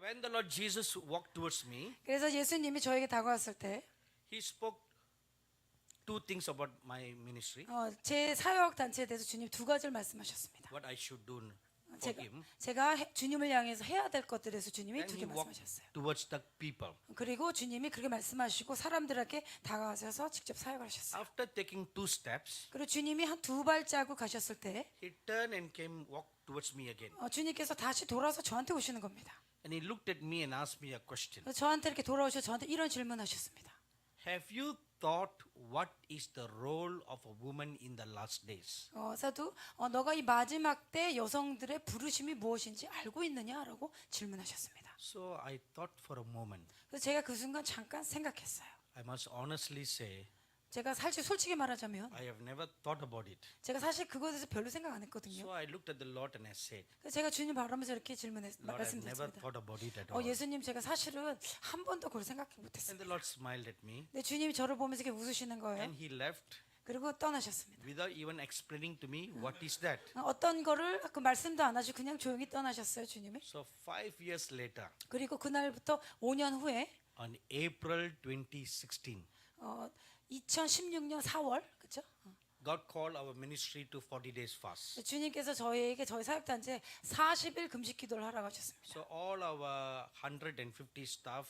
When the Lord Jesus walked towards me, 그래서 예수님이 저에게 다가왔을 때 He spoke two things about my ministry, 제 사역 단체에 대해서 주님 두 가지를 말씀하셨습니다. what I should do for Him. 제가 주님을 향해서 해야 될 것들에 대해서 주님이 Then 두 He 개 walked 말씀하셨어요. towards the people. 그리고 주님이 그렇게 말씀하시고 사람들에게 다가가셔서 직접 사역을 하셨어요. After taking two steps, 그리고 주님이 한 두 발자국 가셨을 때 He turned and came walk towards me again. 주님께서 다시 돌아서 저한테 오시는 겁니다. And He looked at me and asked me a question. 그래서 저한테 이렇게 돌아오셔서 저한테 이런 질문하셨습니다. Have you thought what is the role of a woman in the last days? 사도 너가 이 마지막 때 여성들의 부르심이 무엇인지 알고 있느냐라고 질문하셨습니다. So I thought for a moment. 그래서 제가 그 순간 잠깐 생각했어요. I must honestly say, 제가 사실 솔직히 말하자면 I have never thought about it. 제가 사실 그것에 대해서 별로 생각 안 했거든요. So I looked at the Lord and I said, 그래서 제가 주님 바라면서 이렇게 Lord, I've never 말씀드렸습니다. thought about it at all. 예수님 제가 사실은 한 번도 그걸 생각해 And 못했어요. the Lord smiled at me 근데 주님이 저를 보면서 이렇게 웃으시는 거예요. and He left 그리고 떠나셨습니다. without even explaining to me what is that. 어떤 거를 그 말씀도 안 하시고 그냥 조용히 떠나셨어요, 주님이. So 5 years later, 그리고 그날부터 5년 후에 on April 2016, 2016년 4월 그렇죠? God called our ministry to 40 days fast. 주님께서 저희 사역단체에 40일 금식 기도를 하라고 하셨습니다. So all our 150 staff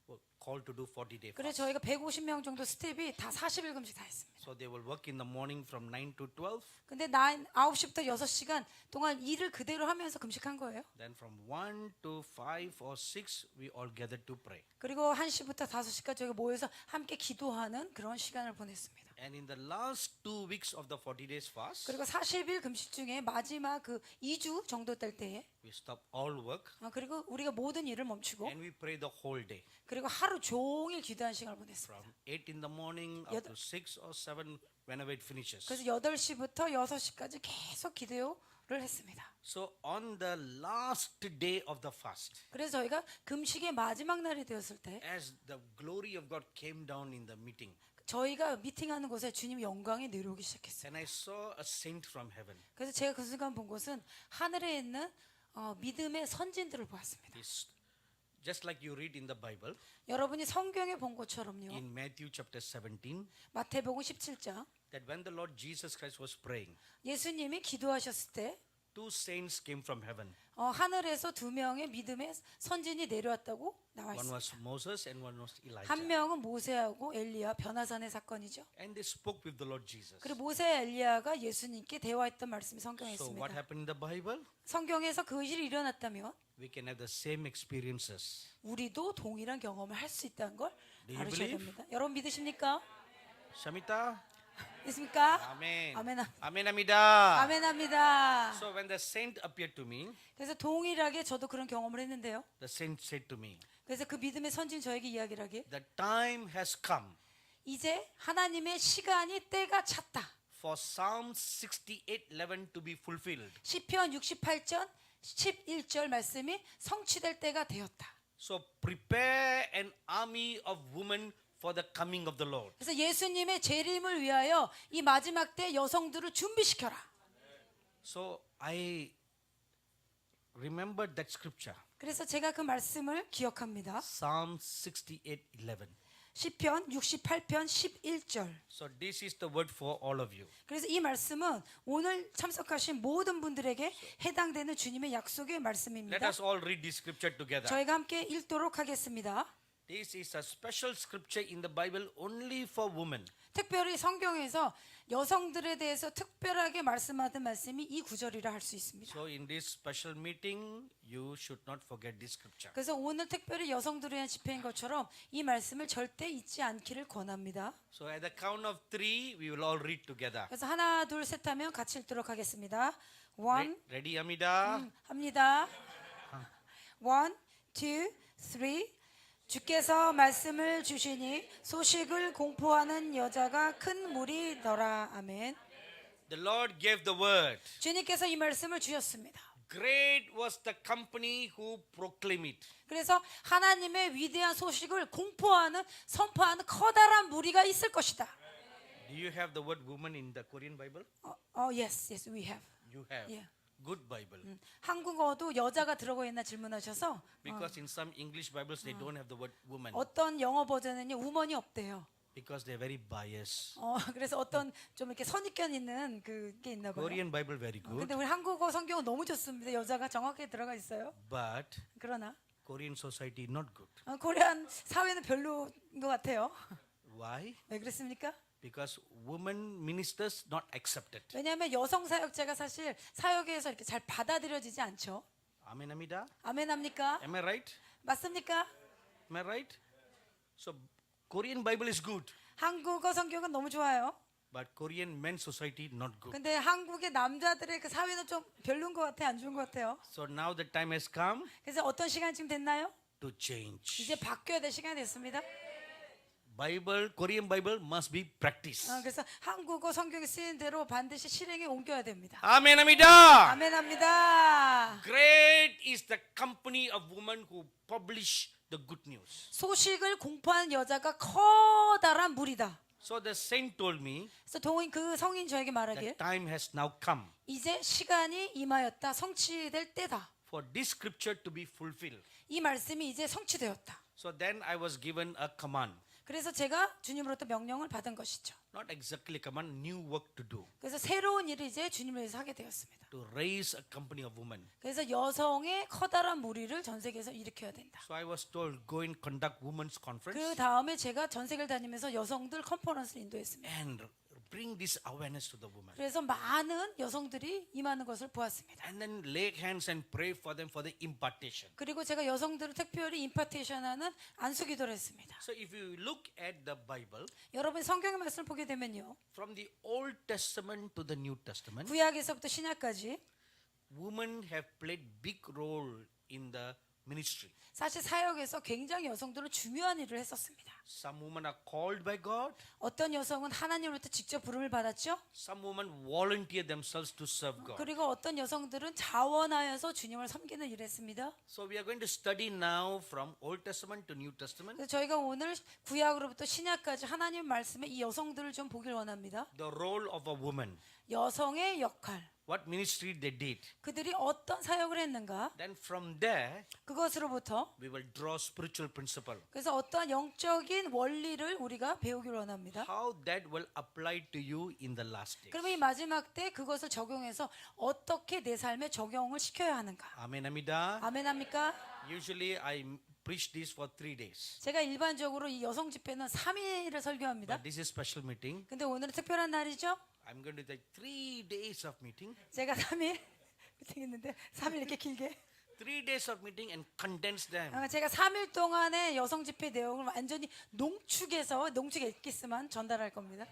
were called to do 40-day 그래서 fast. 저희가 150명 정도 스텝이 다 40일 금식 다 했습니다. So they will work in the morning from 9 to 12. 근데 9시부터 6시간 동안 일을 그대로 하면서 금식한 거예요. Then from 1 to 5 or 6, we all gathered to pray. 그리고 1시부터 5시까지 저희가 모여서 함께 기도하는 그런 시간을 보냈습니다. And in the last 2 weeks of the 40 days fast, 그리고 40일 금식 중에 마지막 그 2주 정도 될 때에 we stopped all work 그리고 우리가 모든 일을 멈추고 and we prayed the whole day. 그리고 하루 종일 기도한 시간을 보냈습니다. From 8 in the morning up to 6 or 7 whenever it finishes. 그래서 8시부터 6시까지 계속 기도를 했습니다. So on the last day of the fast, 그래서 저희가 금식의 마지막 날이 되었을 때 as the glory of God came down in the meeting, 저희가 미팅하는 곳에 주님의 영광이 내려오기 시작했어요. and I saw a saint from heaven. 그래서 제가 그 순간 본 것은 하늘에 있는 믿음의 선진들을 보았습니다. This, just like you read in the Bible, 여러분이 성경에 본 것처럼요. in Matthew chapter 17, 마태복음 17장 that when the Lord Jesus Christ was praying, 예수님이 기도하셨을 때 two saints came from heaven. 하늘에서 두 명의 믿음의 선진이 내려왔다고 나와 One 있습니다. was Moses and one was Elijah. 한 명은 모세하고 엘리야 변화산의 사건이죠. And they spoke with the Lord Jesus. 그리고 모세 엘리야가 예수님께 대화했던 말씀이 성경에 So what 있습니다. happened in the Bible? 성경에서 그 일이 일어났다면 We can have the same experiences. 우리도 동일한 경험을 할 수 있다는 걸 Do you 알으셔야 believe? 됩니다. 여러분 믿으십니까? Shamita? 믿습니까? Amen. 아멘. Amen amida. 아멘합니다. So when the saint appeared to me, 그래서 동일하게 저도 그런 경험을 했는데요. the saint said to me, 그래서 그 믿음의 선진 저에게 이야기를 하길 the time has come 이제 하나님의 시간이 때가 찼다. for Psalm 68:11 to be fulfilled. 시편 68편 11절 말씀이 성취될 때가 되었다. So prepare an army of women for the coming of the Lord. 그래서 예수님의 재림을 위하여 이 마지막 때 여성들을 준비시켜라. So I remembered that scripture, 그래서 제가 그 말씀을 기억합니다. Psalm 68:11. 시편 68편 11절. So this is the word for all of you. 그래서 이 말씀은 오늘 참석하신 모든 분들에게 해당되는 주님의 약속의 Let 말씀입니다. us all read this scripture together. 저희가 함께 읽도록 하겠습니다. This is a special scripture in the Bible only for women. 특별히 성경에서 여성들에 대해서 특별하게 말씀하던 말씀이 이 구절이라 할 수 있습니다. So in this special meeting, you should not forget this scripture. 그래서 오늘 특별히 여성들을 위한 집회인 것처럼 이 말씀을 절대 잊지 않기를 권합니다. So at the count of 3, we will all read together. 그래서 하나 둘 셋 하면 같이 읽도록 하겠습니다. One Ready, Amida? 합니다. One, two, three. 주께서 말씀을 주시니 소식을 공포하는 여자가 큰 무리더라. 아멘. The Lord gave the word. 주님께서 이 말씀을 주셨습니다. Great was the company who proclaimed it. 그래서 하나님의 위대한 소식을 공포하는 선포하는 커다란 무리가 있을 것이다. Do you have the word woman in the Korean Bible? Yes, we have. You have. Yeah. good Bible. 한국어도 여자가 들어가 있나 질문하셔서 Because in some English Bibles they don't have the word woman. 어떤 영어 버전에는 우먼이 없대요. Because they're very biased. 그래서 어떤 좀 이렇게 선입견 있는 그게 있나 봐요. Korean Bible very good. 근데 우리 한국어 성경은 너무 좋습니다. 여자가 정확하게 들어가 있어요. But 그러나 Korean society not good. 코리안 사회는 별로인 것 같아요. Why? 왜 그렇습니까? Because women ministers not accepted. 왜냐하면 여성 사역자가 사실 사역에서 이렇게 잘 받아들여지지 않죠. Amen, Amida? 아멘합니까? Am I right? 맞습니까? Am I right? So Korean Bible is good, 한국어 성경은 너무 좋아요. but Korean men's society not good. 근데 한국의 남자들의 그 사회는 좀 별로인 것 같아요. 안 좋은 것 같아요. So now the time has come 그래서 어떤 시간쯤 됐나요? to change. 이제 바뀌어야 될 시간이 됐습니다. Korean Bible must be practiced. 그래서 한국어 성경에 쓰인 대로 반드시 실행에 옮겨야 됩니다. Amen, Amida. 아멘합니다. Great is the company of women who publish the good news. 소식을 공포하는 여자가 커다란 무리다. So the saint told me 그래서 그 성인 저에게 말하길 that time has now come 이제 시간이 임하였다. 성취될 때다. for this scripture to be fulfilled. 이 말씀이 이제 성취되었다. So then I was given a command. 그래서 제가 주님으로부터 명령을 받은 것이죠. Not exactly a command, new work to do. 그래서 새로운 일을 이제 주님을 위해서 하게 되었습니다. To raise a company of women. 그래서 여성의 커다란 무리를 전 세계에서 일으켜야 된다. So I was told, go and conduct women's 그 conference 다음에 제가 전 세계를 다니면서 여성들 컨퍼런스를 인도했습니다. and bring this awareness to the women. 그래서 많은 여성들이 임하는 것을 보았습니다. And then lay hands and pray for them for the impartation. 그리고 제가 여성들을 특별히 임파테이션하는 안수기도를 했습니다. So if you look at the Bible, 여러분 성경의 말씀을 보게 되면요. from the Old Testament to the New Testament, 구약에서부터 신약까지 women have played big role in the ministry. 사실 사역에서 굉장히 여성들은 중요한 일을 했었습니다. Some women are called by God. 어떤 여성은 하나님으로부터 직접 부름을 받았죠. Some women volunteer themselves to serve God. 그리고 어떤 여성들은 자원하여서 주님을 섬기는 일을 했습니다. So we are going to study now from Old Testament to New Testament 그래서 저희가 오늘 구약으로부터 신약까지 하나님 말씀의 이 여성들을 좀 보길 원합니다. the role of a woman. 여성의 역할, What ministry they did. 그들이 어떤 사역을 했는가, Then from there 그것으로부터 we will draw spiritual principle. 그래서 어떠한 영적인 원리를 우리가 배우길 원합니다. How that will apply to you in the last days. 그러면 이 마지막 때 그것을 적용해서 어떻게 내 삶에 적용을 시켜야 하는가. Amen, Amida. 아멘합니까? Usually I preach this for 3 days. 제가 일반적으로 이 여성 집회는 3일을 설교합니다. But this is special meeting. 근데 오늘은 특별한 날이죠. I'm going to take 3 days of meeting. 제가 3일 미팅했는데 3일 이렇게 길게 3 days of meeting and condense them. 제가 3일 동안의 여성 집회 내용을 완전히 농축해서 농축 엑기스만 전달할 겁니다.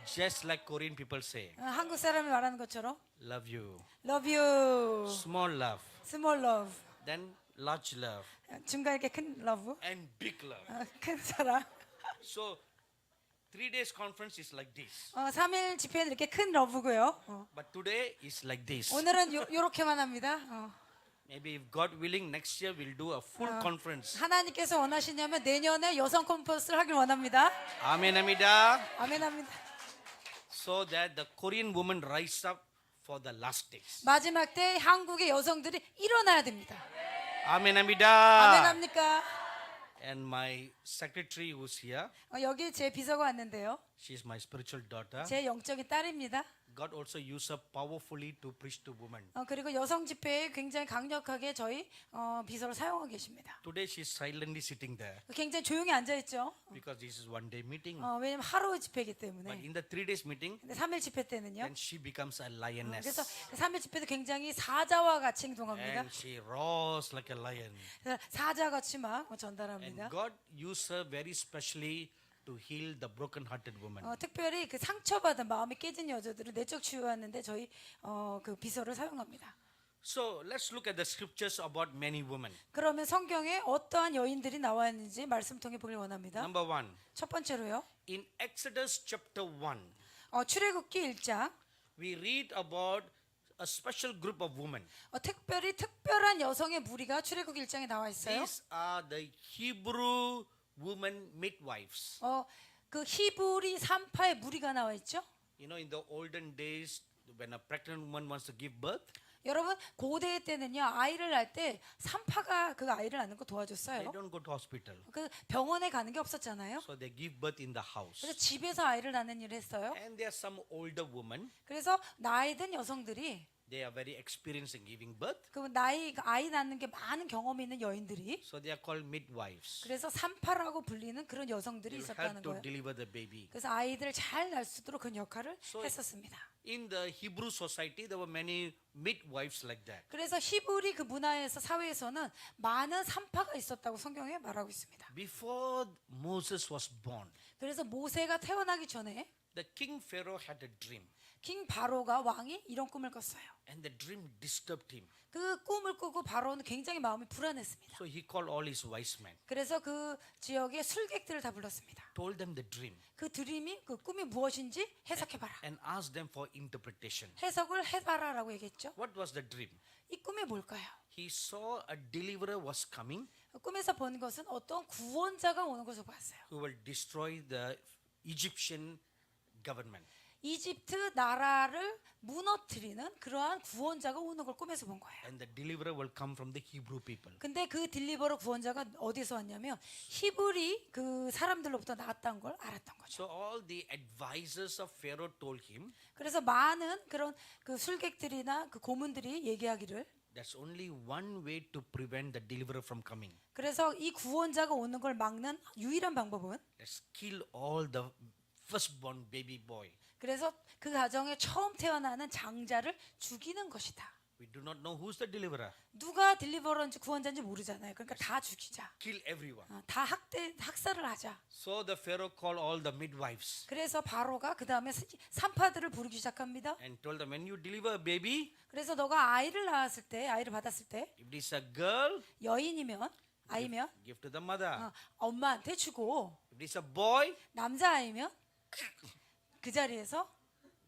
Just like Korean people say. 한국 사람이 말하는 것처럼 Love you. Love you, Small love. small love, Then large love. 중간 이렇게 큰 love, And big love. 큰 사랑. So 3 days conference is like this. 3일 집회는 이렇게 큰 러브고요. But today is like this. 오늘은 요렇게만 합니다. Maybe if God willing, next year we'll do a full conference. 하나님께서 원하시냐면 내년에 여성 컨퍼런스를 하길 원합니다. Amen, Amida. 아멘합니다. So that the Korean women rise up for the last days. 마지막 때 한국의 여성들이 일어나야 됩니다. Amen, Amida. 아멘합니까? And my secretary who's here, 여기 제 비서가 왔는데요. she's my spiritual daughter. 제 영적인 딸입니다. God also used her powerfully to preach to women. 그리고 여성 집회에 굉장히 강력하게 저희 비서를 사용하고 계십니다. Today she's silently sitting there 굉장히 조용히 앉아 있죠. because this is one day meeting. 왜냐면 하루 집회이기 But 때문에. in the 3 days meeting, 근데 3일 집회 때는요. then she becomes a 그래서 lioness. 3일 집회도 굉장히 사자와 같이 행동합니다. And she roars like a lion. 그래서 사자같이 막 And 전달합니다. God used her very specially to heal the broken-hearted woman. 특별히 그 상처받은 마음이 깨진 여자들을 내적 치유하는데 저희 그 비서를 사용합니다. So let's look at the scriptures about many women. 그러면 성경에 어떠한 여인들이 나와 있는지 말씀 통해 보길 원합니다. Number 1, 첫 번째로요. in Exodus chapter 1, 출애굽기 1장 we read about a special group of women. 특별히 특별한 여성의 무리가 출애굽기 1장에 나와 있어요. These are the Hebrew women midwives. 그 히브리 산파의 무리가 나와 있죠. You know, in the olden days, when a pregnant woman wants to give birth, 여러분 고대 때는요 아이를 낳을 때 산파가 그 아이를 낳는 거 They 도와줬어요. don't go to hospital. 그 병원에 가는 게 없었잖아요. So they give birth in the house. 그래서 집에서 아이를 낳는 일을 했어요. And there are some older women. 그래서 나이 든 여성들이 They are very experienced in giving birth. 그 아이 낳는 게 많은 경험이 있는 여인들이 So they are called midwives. 그래서 산파라고 불리는 그런 여성들이 They will 있었다는 help to 거예요. deliver the baby. 그래서 아이들을 잘 낳을 수 있도록 그런 역할을 So- 했었습니다. In the Hebrew society, there were many midwives like that. 그래서 히브리 그 문화에서 사회에서는 많은 산파가 있었다고 성경에 말하고 있습니다. Before Moses was born, 그래서 모세가 태어나기 전에 the king Pharaoh had a dream, 킹 바로가 왕이 이런 꿈을 꿨어요. and the dream disturbed him. 그 꿈을 꾸고 바로는 굉장히 마음이 불안했습니다. So he called all his wise men, 그래서 그 지역의 술객들을 다 불렀습니다. told them the dream, 그 드림이 그 꿈이 무엇인지 해석해봐라. and asked them for interpretation. 해석을 해봐라라고 얘기했죠. What was the dream? 이 꿈이 뭘까요? He saw a deliverer was coming 꿈에서 본 것은 어떤 구원자가 오는 것을 봤어요. who will destroy the Egyptian government. 이집트 나라를 무너뜨리는 그러한 구원자가 오는 걸 꿈에서 본 거예요. And the deliverer will come from the Hebrew people. 근데 그 딜리버러 구원자가 어디서 왔냐면 히브리 그 사람들로부터 나왔다는 걸 알았던 거죠. So all the advisors of Pharaoh told him, 그래서 많은 그런 그 술객들이나 그 고문들이 얘기하기를 there's only one way to prevent the deliverer from coming. 그래서 이 구원자가 오는 걸 막는 유일한 방법은 Let's kill all the firstborn baby boy. 그래서 그 가정에 처음 태어나는 장자를 죽이는 것이다. We do not know who's the deliverer. 누가 딜리버러인지 구원자인지 모르잖아요. 그러니까 다 죽이자. Kill everyone. 다 학살을 하자. So the Pharaoh called all the midwives 그래서 바로가 그 다음에 산파들을 부르기 시작합니다. and told them, when you deliver a baby, 그래서 너가 아이를 낳았을 때, 아이를 받았을 때 if it is a girl, 여인이면 아이면 give to the mother. 엄마한테 주고 If it is a boy, 남자아이면 그 자리에서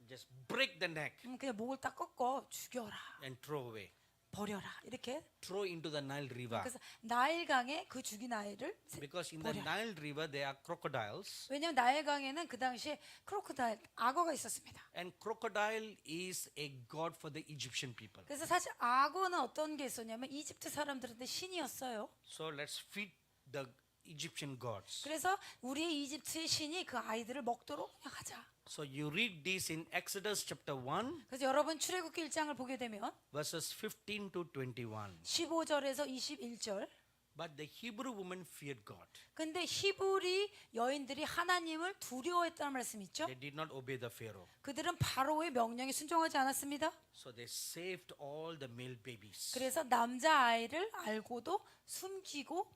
just break the neck 그냥 목을 딱 꺾어 죽여라. and throw away. 버려라. 이렇게. Throw into the Nile River. 그래서 나일강에 그 죽인 아이를 Because in the 버려라. Nile River there are crocodiles. 왜냐하면 나일강에는 그 당시에 크로코다일 악어가 있었습니다. And crocodile is a god for the Egyptian people. 그래서 사실 악어는 어떤 게 있었냐면 이집트 사람들한테 신이었어요. So let's feed the Egyptian gods. 그래서 우리의 이집트의 신이 그 아이들을 먹도록 그냥 하자. So you read this in Exodus chapter 1, 그래서 여러분 출애굽기 1장을 보게 되면 verses 15 to 21. 15절에서 21절. But the Hebrew woman feared God. 근데 히브리 여인들이 하나님을 두려워했다는 말씀 있죠? They did not obey the Pharaoh. 그들은 바로의 명령에 순종하지 않았습니다. So they saved all the male babies. 그래서 남자 아이를 알고도 숨기고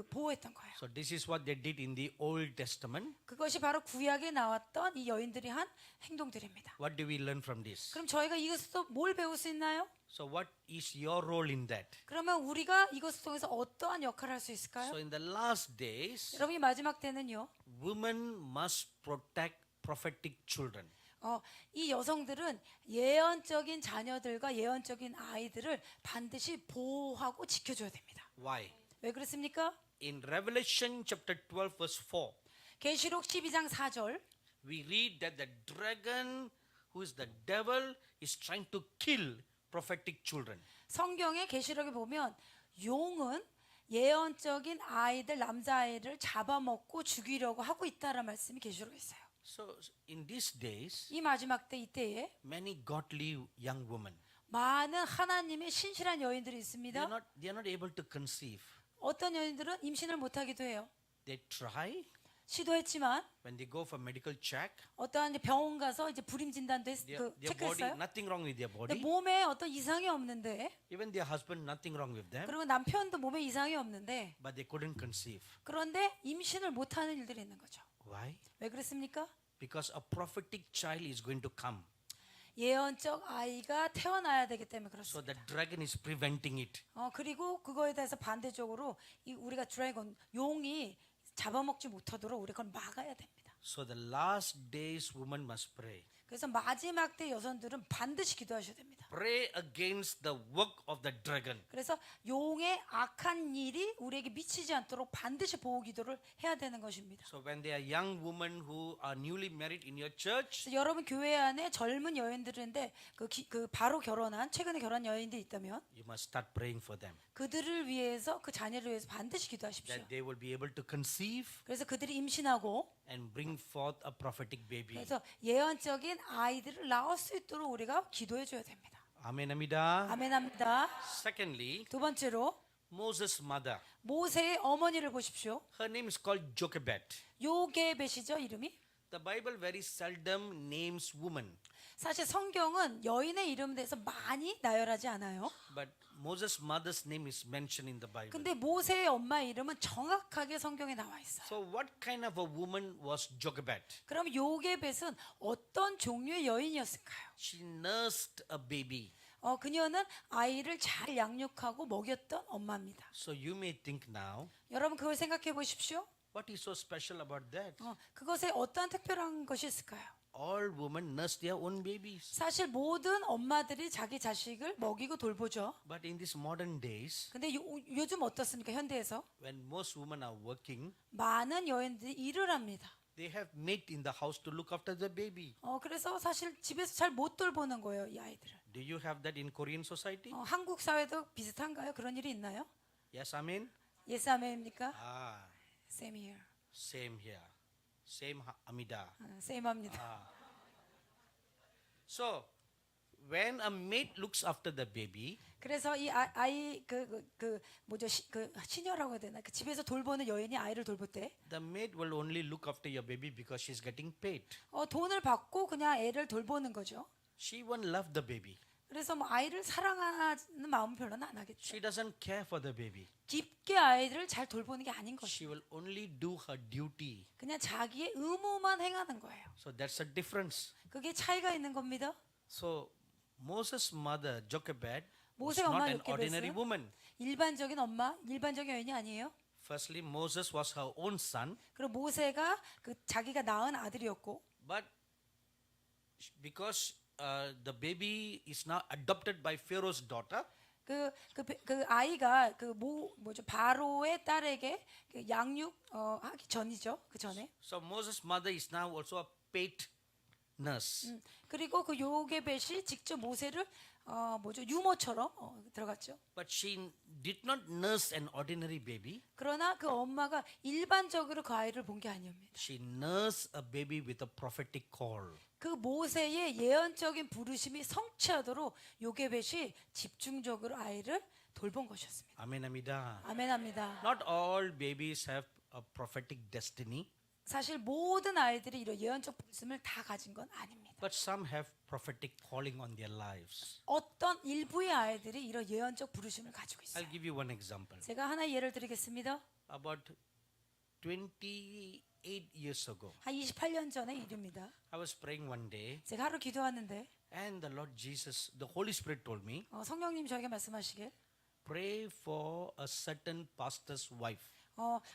보호했던 거예요. So this is what they did in the Old Testament. 그것이 바로 구약에 나왔던 이 여인들이 한 행동들입니다. What do we learn from this? 그럼 저희가 이것에서 뭘 배울 수 있나요? So what is your role in that? 그러면 우리가 이것을 통해서 어떠한 역할을 할 수 있을까요? So in the last days, 여러분이 마지막 때는요. women must protect prophetic children. 이 여성들은 예언적인 자녀들과 예언적인 아이들을 반드시 보호하고 지켜줘야 됩니다. Why? 왜 그렇습니까? In Revelation chapter 12 verse 4, 계시록 12장 4절 we read that the dragon, who is the devil, is trying to kill prophetic children. 성경의 계시록에 보면 용은 예언적인 아이들 남자아이를 잡아먹고 죽이려고 하고 있다라는 말씀이 계시록에 있어요. So in these days, 이 마지막 때 이때에 many godly young women, 많은 하나님의 신실한 여인들이 있습니다. they are not able to conceive. 어떤 여인들은 임신을 못하기도 해요. They try 시도했지만 when they go for medical check. 어떠한 이제 병원 가서 이제 불임 진단도 Their body, 체크했어요. nothing wrong with their 근데 body. 몸에 어떤 이상이 없는데 Even their husband, nothing wrong with them. 그리고 남편도 몸에 이상이 없는데 But they couldn't conceive. 그런데 임신을 못하는 일들이 있는 거죠. Why? 왜 그렇습니까? Because a prophetic child is going to come. 예언적 아이가 태어나야 되기 때문에 So 그렇습니다. the dragon is preventing it. 그리고 그거에 대해서 반대적으로 우리가 드래곤 용이 잡아먹지 못하도록 우리가 그걸 막아야 됩니다. So the last days women must pray. 그래서 마지막 때 여성들은 반드시 기도하셔야 됩니다. Pray against the work of the dragon. 그래서 용의 악한 일이 우리에게 미치지 않도록 반드시 보호 기도를 해야 되는 것입니다. So when there are young women who are newly married in your church, 그래서 여러분 교회 안에 젊은 여인들인데 그 바로 결혼한 최근에 결혼한 여인들이 있다면 you must start praying for them. 그들을 위해서 그 자녀를 위해서 반드시 기도하십시오. That they will be able to conceive 그래서 그들이 임신하고 and bring forth a prophetic baby. 그래서 예언적인 아이들을 낳을 수 있도록 우리가 기도해 줘야 됩니다. Amen, Amida. 아멘합니다. Secondly, 두 번째로 Moses' mother. 모세의 어머니를 보십시오. Her name is called Jochebed. 요게벳이죠 이름이. The Bible very seldom names women, 사실 성경은 여인의 이름에 대해서 많이 나열하지 않아요. but Moses' mother's name is mentioned in the Bible. 근데 모세의 엄마의 이름은 정확하게 성경에 나와 있어요. So what kind of a woman was Jochebed? 그럼 요게벳은 어떤 종류의 여인이었을까요? She nursed a baby. 그녀는 아이를 잘 양육하고 먹였던 엄마입니다. So you may think now, 여러분 그걸 생각해 보십시오. what is so special about that? 그것에 어떠한 특별한 것이 있을까요? All women nurse their own babies. 사실 모든 엄마들이 자기 자식을 먹이고 돌보죠. But in these modern days, 근데 요즘 어떻습니까? 현대에서 when most women are working, 많은 여인들이 일을 합니다. they have maid in the house to look after the baby. 그래서 사실 집에서 잘 못 돌보는 거예요, 이 아이들을. Do you have that in Korean society? 한국 사회도 비슷한가요? 그런 일이 있나요? Yes, amen. 예스 아멘입니까? Ah, Same here. same here. Same Amida. Same합니다. So, when a maid looks after the baby, 그래서 이 아이 뭐죠? 시녀라고 해야 되나? 그 집에서 돌보는 여인이 아이를 돌볼 때 the maid will only look after your baby because she's getting paid. 돈을 받고 그냥 애를 돌보는 거죠. She won't love the baby. 그래서 뭐 아이를 사랑하는 마음 별로는 안 하겠죠. She doesn't care for the baby. 깊게 아이들을 잘 돌보는 게 아닌 She 것이죠. will only do her duty. 그냥 자기의 의무만 행하는 거예요. So that's a difference. 그게 차이가 있는 겁니다. So Moses' mother Jochebed was 모세 not 엄마 an ordinary 요케벳은 woman. 일반적인 엄마, 일반적인 여인이 아니에요. Firstly, Moses was her own son, 그리고 모세가 자기가 낳은 아들이었고, but because the baby is now adopted by Pharaoh's daughter, 그 아이가 뭐죠 바로의 딸에게 양육하기 전이죠. 그 전에. so Moses' mother is now also a paid nurse. 그리고 그 요게벳이 직접 모세를 뭐죠 유모처럼 들어갔죠. But she did not nurse an ordinary baby. 그러나 그 엄마가 일반적으로 그 아이를 본 게 아닙니다. She nursed a baby with a prophetic call. 그 모세의 예언적인 부르심이 성취하도록 요게벳이 집중적으로 아이를 돌본 것이었습니다. Amen, Amida. 아멘합니다. Not all babies have a prophetic destiny, 사실 모든 아이들이 이런 예언적 부르심을 다 가진 건 아닙니다. but some have prophetic calling on their lives. 어떤 일부의 아이들이 이런 예언적 부르심을 가지고 있어요. I'll give you one example. 제가 하나 예를 드리겠습니다. About 28 years ago, 한 28년 전의 일입니다. I was praying one day, 제가 하루 기도하는데 and the Lord Jesus, the Holy Spirit told me, 성령님 저에게 말씀하시길 pray for a certain pastor's wife.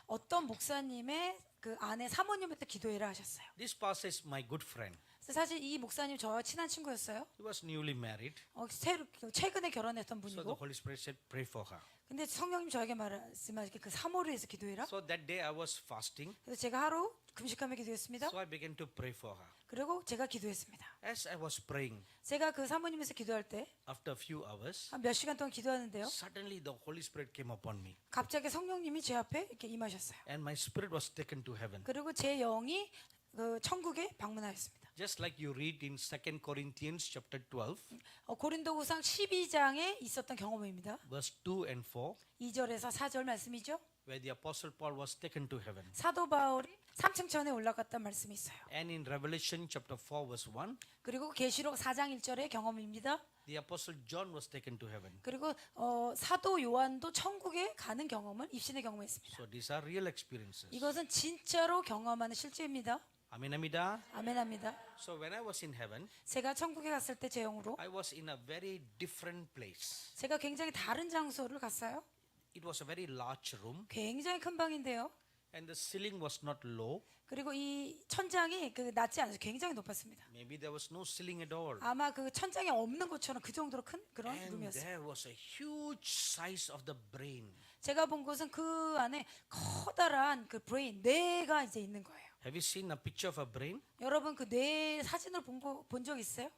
어떤 목사님의 그 아내 사모님한테 기도해라 하셨어요. This pastor is my good friend. 그래서 사실 이 목사님 저와 친한 친구였어요. He was newly married. 최근에 결혼했던 So the 분이고. Holy Spirit said, pray for her. 근데 성령님 저에게 말씀하시길 그 사모를 위해서 기도해라. So that day I was fasting. 그래서 제가 하루 금식하며 기도했습니다. So I began to pray for her. 그리고 제가 기도했습니다. As I was praying, 제가 그 사모님에서 기도할 때 한 after a few hours, 몇 시간 동안 기도하는데요. suddenly the Holy Spirit came upon me. 갑자기 성령님이 제 앞에 이렇게 임하셨어요. And my spirit was taken to heaven. 그리고 제 영이 그 천국에 방문하였습니다. Just like you read in 2 Corinthians chapter 12, 고린도후상 12장에 있었던 경험입니다. verse 2 and 4, 2절에서 4절 말씀이죠. where the Apostle Paul was taken to heaven. 사도 바울이 3층 천에 올라갔단 말씀이 있어요. And in Revelation chapter 4, verse 1, 그리고 계시록 4장 1절의 경험입니다. the Apostle John was taken to heaven. 그리고 사도 요한도 천국에 가는 경험을 입신의 경험했습니다. So these are real experiences. 이것은 진짜로 경험하는 실제입니다. Amen, Amida. 아멘합니다. So when I was in heaven, 제가 천국에 갔을 때 제 영으로 I was in a very different place. 제가 굉장히 다른 장소를 갔어요. It was a very large room, 굉장히 큰 방인데요. And the ceiling was not low. 그리고 이 천장이 그 낮지 않아서 굉장히 높았습니다. Maybe there was no ceiling at all. 아마 그 천장이 없는 것처럼 그 정도로 큰 그런 And 룸이었어요. there was a huge size of the brain. 제가 본 곳은 그 안에 커다란 그 브레인 뇌가 이제 있는 거예요. Have you seen a picture of a brain? 여러분 그 뇌 사진을 본 적 있어요?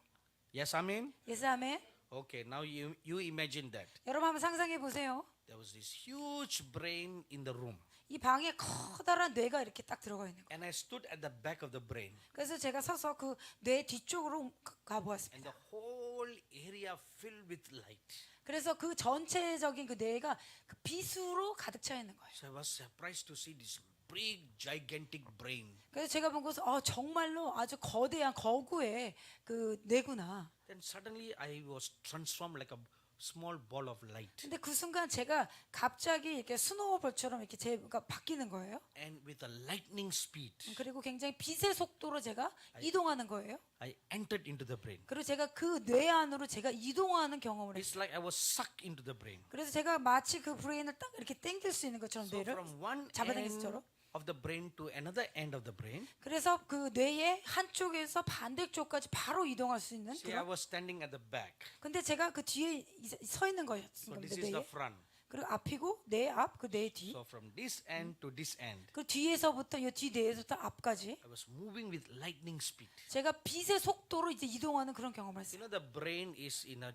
Yes, amen? 예스아멘. Okay, now you imagine that. 여러분 한번 상상해 보세요. There was this huge brain in the room. 이 방에 커다란 뇌가 이렇게 딱 들어가 있는 거예요. And I stood at the back of the brain. 그래서 제가 서서 그 뇌 뒤쪽으로 And 가보았습니다. the whole area filled with light. 그래서 그 전체적인 그 뇌가 그 빛으로 가득 차 있는 거예요. So I was surprised to see this big, gigantic brain. 그래서 제가 본 것은 정말로 아주 거대한 거구의 그 뇌구나. Then suddenly I was transformed like a small ball of light. 근데 그 순간 제가 갑자기 이렇게 스노우볼처럼 이렇게 제가 바뀌는 거예요. And with a lightning speed, 그리고 굉장히 빛의 속도로 제가 이동하는 거예요. I entered into the brain. 그리고 제가 그 뇌 안으로 제가 이동하는 경험을 했어요. It's like I was sucked into the brain. 그래서 제가 마치 그 브레인을 딱 이렇게 당길 수 있는 것처럼 So 뇌를 from one end 잡아당기처럼. of the brain to another end of the brain. 그래서 그 뇌의 한쪽에서 반대쪽까지 바로 이동할 수 있는 See, I 그런. was standing at the back. 근데 제가 그 뒤에 서 있는 So 거였습니다. this is the 뇌에. front. 그리고 앞이고 뇌 앞, 그 뇌 뒤. So from this end to this end, 그 뒤에서부터 이 뒤 뇌에서부터 앞까지 I was moving with lightning speed. 제가 빛의 속도로 이제 이동하는 그런 경험을 You 했어요. know, the brain is in a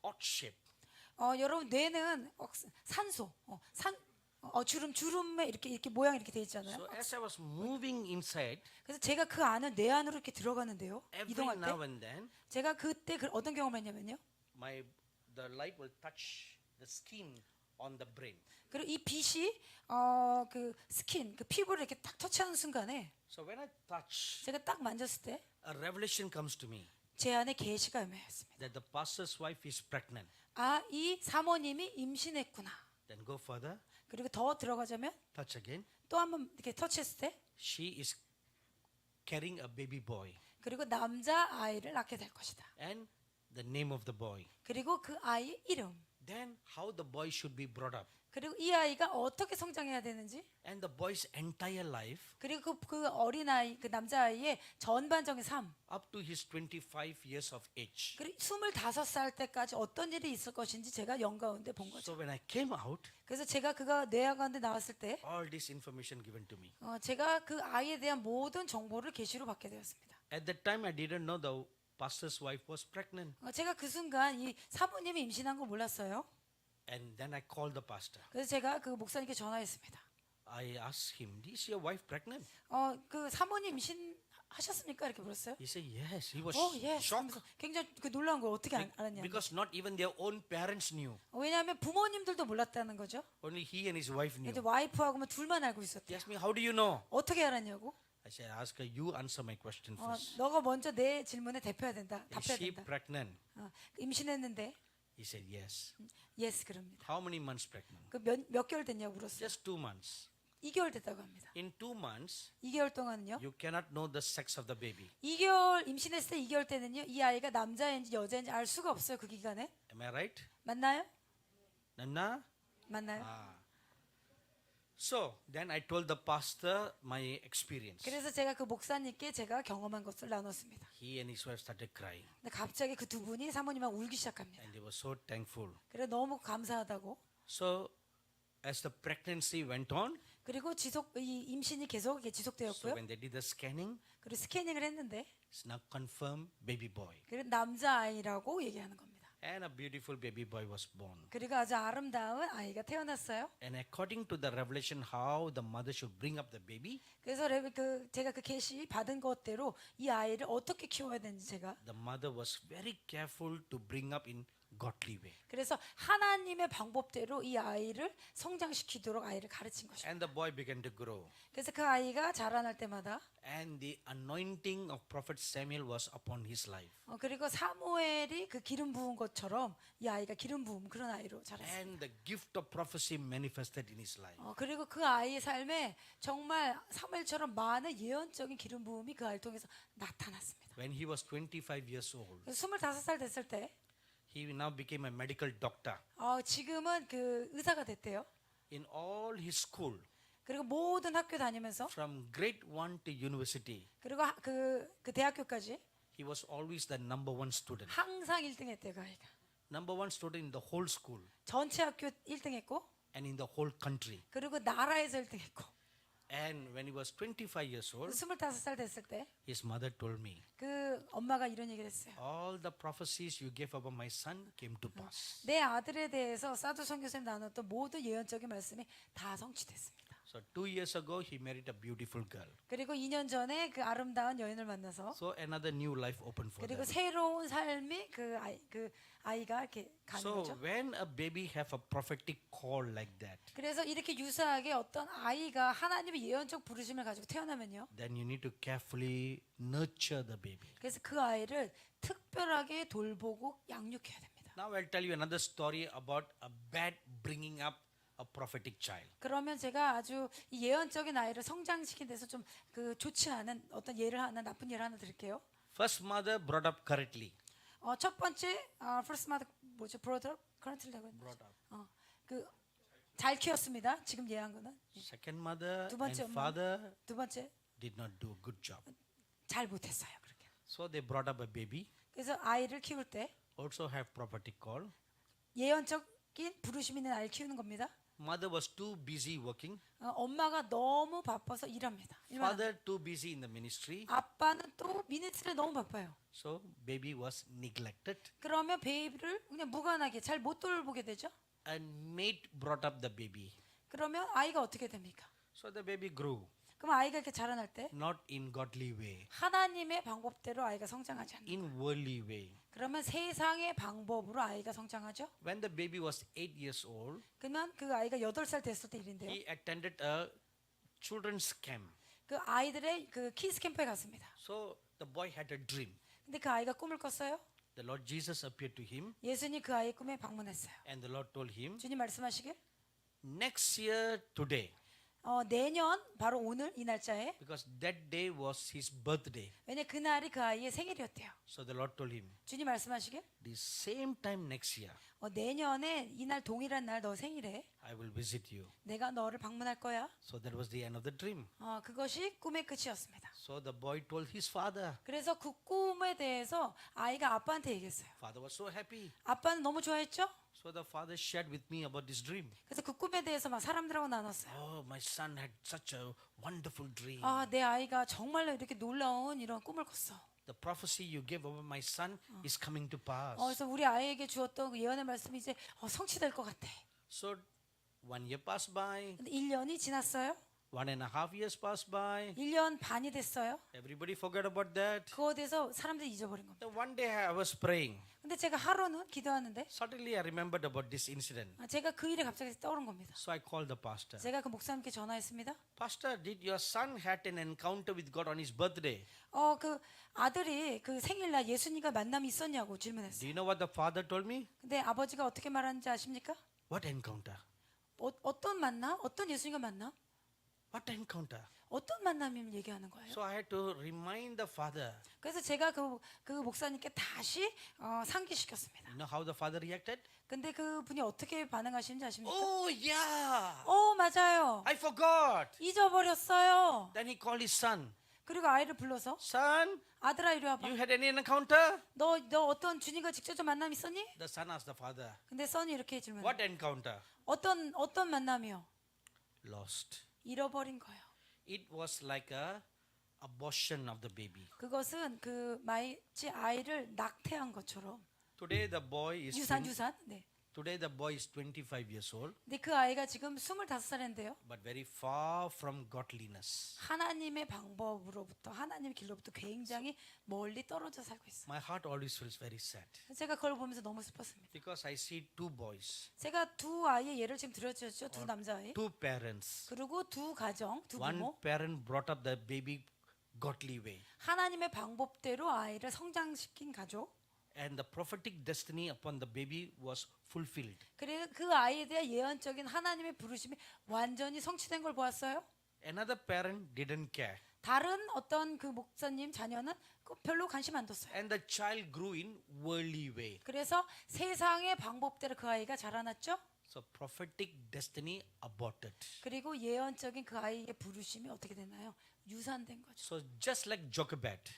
odd shape. 여러분 뇌는 산소, 주름에 이렇게 모양이 이렇게 돼 있잖아요. So as I was moving inside, 그래서 제가 그 안을 뇌 안으로 이렇게 들어가는데요. every 이동할 때 now and then, 제가 그때 어떤 경험을 했냐면요. the light will touch the skin on the brain. 그리고 이 빛이 그 스킨, 그 피부를 이렇게 딱 터치하는 순간에 So when I touch, 제가 딱 만졌을 때 a revelation comes to me 제 안에 계시가 임했습니다. that the pastor's wife is pregnant. 이 사모님이 임신했구나. Then go further, 그리고 더 들어가자면 touch again. 또 한번 이렇게 터치했을 때 She is carrying a baby boy. 그리고 남자 아이를 낳게 될 것이다. And the name of the boy. 그리고 그 아이의 이름. Then how the boy should be brought up. 그리고 이 아이가 어떻게 성장해야 되는지. And the boy's entire life 그리고 그 어린아이, 그 남자아이의 전반적인 삶. up to his 25 years of age. 그리고 25살 때까지 어떤 일이 있을 것인지 제가 영 가운데 본 거죠. So when I came out, 그래서 제가 그가 뇌 가운데 나왔을 때 all this information given to me. 제가 그 아이에 대한 모든 정보를 계시로 받게 되었습니다. At that time, I didn't know the pastor's wife was pregnant. 제가 그 순간 이 사모님이 임신한 거 몰랐어요. And then I called the pastor. 그래서 제가 그 목사님께 전화했습니다. I asked him, is your wife pregnant? 그 사모님 임신하셨습니까? 이렇게 물었어요. He said, yes. He was 예. shocked. 굉장히 그 놀라운 걸 어떻게 알았냐. Because not even their own parents knew. 왜냐하면 부모님들도 몰랐다는 거죠. Only he and his wife knew. 근데 와이프하고만 둘만 알고 He 있었대요. asked me, how do you know? 어떻게 알았냐고. I said, ask her, you answer my question first. 너가 먼저 내 질문에 답해야 된다. Is 답해야 she 된다. pregnant? 임신했는데 He said, yes. 예스 그럽니다. How many months pregnant? 그 몇 개월 됐냐고 물었어요. Just 2 months. 2개월 됐다고 합니다. In 2 months, 2개월 동안은요. you cannot know the sex of the baby. 2개월 임신했을 때 2개월 때는요. 이 아이가 남자인지 여자인지 알 수가 없어요. 그 기간에. Am I right? 맞나요? Nana? 맞나요? So then I told the pastor my experience. 그래서 제가 그 목사님께 제가 경험한 것을 나눴습니다. He and his wife started crying. 근데 갑자기 그 두 분이 사모님하고 울기 시작합니다. And they were so thankful. 그래 너무 감사하다고. So as the pregnancy went on, 그리고 이 임신이 계속 이게 so 지속되었고요. when they did the scanning, 그리고 스캐닝을 했는데 it's now confirmed baby boy. 그리고 남자아이라고 얘기하는 겁니다. And a beautiful baby boy was born. 그리고 아주 아름다운 아이가 태어났어요. And according to the revelation how the mother should bring up the baby, 그래서 제가 그 계시 받은 것대로 이 아이를 어떻게 키워야 되는지 제가 the mother was very careful to bring up in godly way. 그래서 하나님의 방법대로 이 아이를 성장시키도록 아이를 가르친 것입니다. And the boy began to grow. 그래서 그 아이가 자라날 때마다 And the anointing of prophet Samuel was upon his life. 그리고 사무엘이 그 기름 부은 것처럼 이 아이가 기름 부은 그런 아이로 자랐습니다. And the gift of prophecy manifested in his life. 그리고 그 아이의 삶에 정말 사무엘처럼 많은 예언적인 기름 부음이 그 아이를 통해서 나타났습니다. When he was 25 years old, 25살 됐을 때 he now became a medical doctor. 지금은 그 의사가 됐대요. In all his school, 그리고 모든 학교 다니면서 from grade 1 to university, 그리고 그 대학교까지 he was always the number one student. 항상 1등 했대요, 그 아이가. Number one student in the whole school 전체 학교 1등 했고 and in the whole country. 그리고 나라에서 1등 했고 And when he was 25 years old, 25살 됐을 때 his mother told me, 그 엄마가 이런 얘기를 했어요. all the prophecies you gave about my son came to pass. 내 아들에 대해서 사두 선교사님 나눴던 모든 예언적인 말씀이 다 성취됐습니다. So 2 years ago, he married a beautiful girl. 그리고 2년 전에 그 아름다운 여인을 만나서 So another new life opened for 그리고 them. 새로운 삶이 그 아이가 이렇게 가는 So 거죠. when a baby have a prophetic call like that, 그래서 이렇게 유사하게 어떤 아이가 하나님의 예언적 부르심을 가지고 태어나면요. then you need to carefully nurture the baby. 그래서 그 아이를 특별하게 돌보고 양육해야 됩니다. Now I'll tell you another story about a bad bringing up a prophetic child. 그러면 제가 아주 이 예언적인 아이를 성장시킨 데서 좀 그 좋지 않은 어떤 예를 하나 나쁜 예를 하나 드릴게요. First mother brought up correctly. 첫 번째 first mother 뭐죠? brother currently라고 했나? Brought up. 그잘 키웠습니다. 지금 예한 거는. Second mother 두 번째 and 엄마. father 두 번째 did not do a good job. 잘 못했어요. 그렇게. So they brought up a baby, 그래서 아이를 키울 때 also have prophetic call. 예언적인 부르심 있는 아이를 키우는 겁니다. Mother was too busy working. 엄마가 너무 바빠서 일합니다. 일만 Father too busy in the ministry. 아빠는 또 미니스트리에 너무 바빠요. So baby was neglected. 그러면 베이비를 그냥 무관하게 잘 못 돌보게 되죠. And maid brought up the baby. 그러면 아이가 어떻게 됩니까? So the baby grew, 그럼 아이가 이렇게 자라날 때 not in godly way, 하나님의 방법대로 아이가 성장하지 않는 in worldly way. 그러면 세상의 방법으로 아이가 성장하죠. When the baby was 8 years old, 그러면 그 아이가 8살 됐을 때 일인데요. he attended a children's camp. 그 아이들의 그 키스 캠프에 갔습니다. So the boy had a dream. 근데 그 아이가 꿈을 꿨어요. The Lord Jesus appeared to him, 예수님 그 아이의 꿈에 방문했어요. and the Lord told him, 주님 말씀하시길 next year today, 내년 바로 오늘 이 날짜에 because that day was his birthday. 왜냐 그날이 그 아이의 생일이었대요. So the Lord told him, 주님 말씀하시길 the same time next year, 내년에 이날 동일한 날 너 생일에 I will visit you. 내가 너를 방문할 거야. So that was the end of the dream. 그것이 꿈의 끝이었습니다. So the boy told his father. 그래서 그 꿈에 대해서 아이가 아빠한테 얘기했어요. Father was so happy. 아빠는 너무 좋아했죠? So the father shared with me about this dream. 그래서 그 꿈에 대해서 막 사람들하고 나눴어요. Oh, my son had such a wonderful dream. 내 아이가 정말로 이렇게 놀라운 이런 꿈을 꿨어. The prophecy you gave over my son is coming to pass. 그래서 우리 아이에게 주었던 그 예언의 말씀이 이제 성취될 것 같아. So 1 year passed by, 근데 1년이 지났어요. 1.5 years passed by. 1년 반이 됐어요. Everybody forgot about that. 그거에 대해서 사람들이 잊어버린 겁니다. Then one day I was praying. 근데 제가 하루는 기도하는데 Suddenly I remembered about this incident. 제가 그 일이 갑자기 떠오른 겁니다. So I called the pastor. 제가 그 목사님께 전화했습니다. Pastor, did your son had an encounter with God on his birthday? 그 아들이 그 생일날 예수님과 만남이 있었냐고 Do 질문했어요. you know what the father told me? 근데 아버지가 어떻게 말하는지 아십니까? What encounter? 어떤 만남? 어떤 예수님과 만남? What encounter? 어떤 만남을 얘기하는 거예요? So I had to remind the father. 그래서 제가 그 목사님께 다시 상기시켰습니다. You know how the father reacted? 근데 그 분이 어떻게 반응하시는지 아십니까? Oh yeah, 맞아요. I forgot. 잊어버렸어요. Then he called his son. 그리고 아이를 불러서 Son, 아들아 이리 와봐. you had any encounter? 너 어떤 주님과 직접적 만남 있었니? The son asked the father. 근데 선이 이렇게 질문해. What encounter? 어떤 만남이요? Lost. 잃어버린 거예요. It was like a abortion of the baby. 그것은 그 마치 아이를 낙태한 것처럼 Today the boy is 유산. 네. Today the boy is 25 years old, 근데 그 아이가 지금 25살인데요. but very far from godliness. 하나님의 방법으로부터 하나님의 길로부터 굉장히 멀리 떨어져 살고 있어요. My heart always feels very sad 제가 그걸 보면서 너무 슬펐습니다. because I see two boys, 제가 두 아이의 예를 지금 들어주셨죠. 두 남자아이. two parents. 그리고 두 가정, 두 One 부모. parent brought up the baby godly way, 하나님의 방법대로 아이를 성장시킨 가족. and the prophetic destiny upon the baby was fulfilled. 그래 그 아이에 대한 예언적인 하나님의 부르심이 완전히 성취된 걸 보았어요. Another parent didn't care, 다른 어떤 그 목사님 자녀는 별로 관심 안 뒀어요. and the child grew in worldly way. 그래서 세상의 방법대로 그 아이가 자라났죠. So prophetic destiny aborted. 그리고 예언적인 그 아이의 부르심이 어떻게 되나요? 유산된 거죠. So just like Jochebed,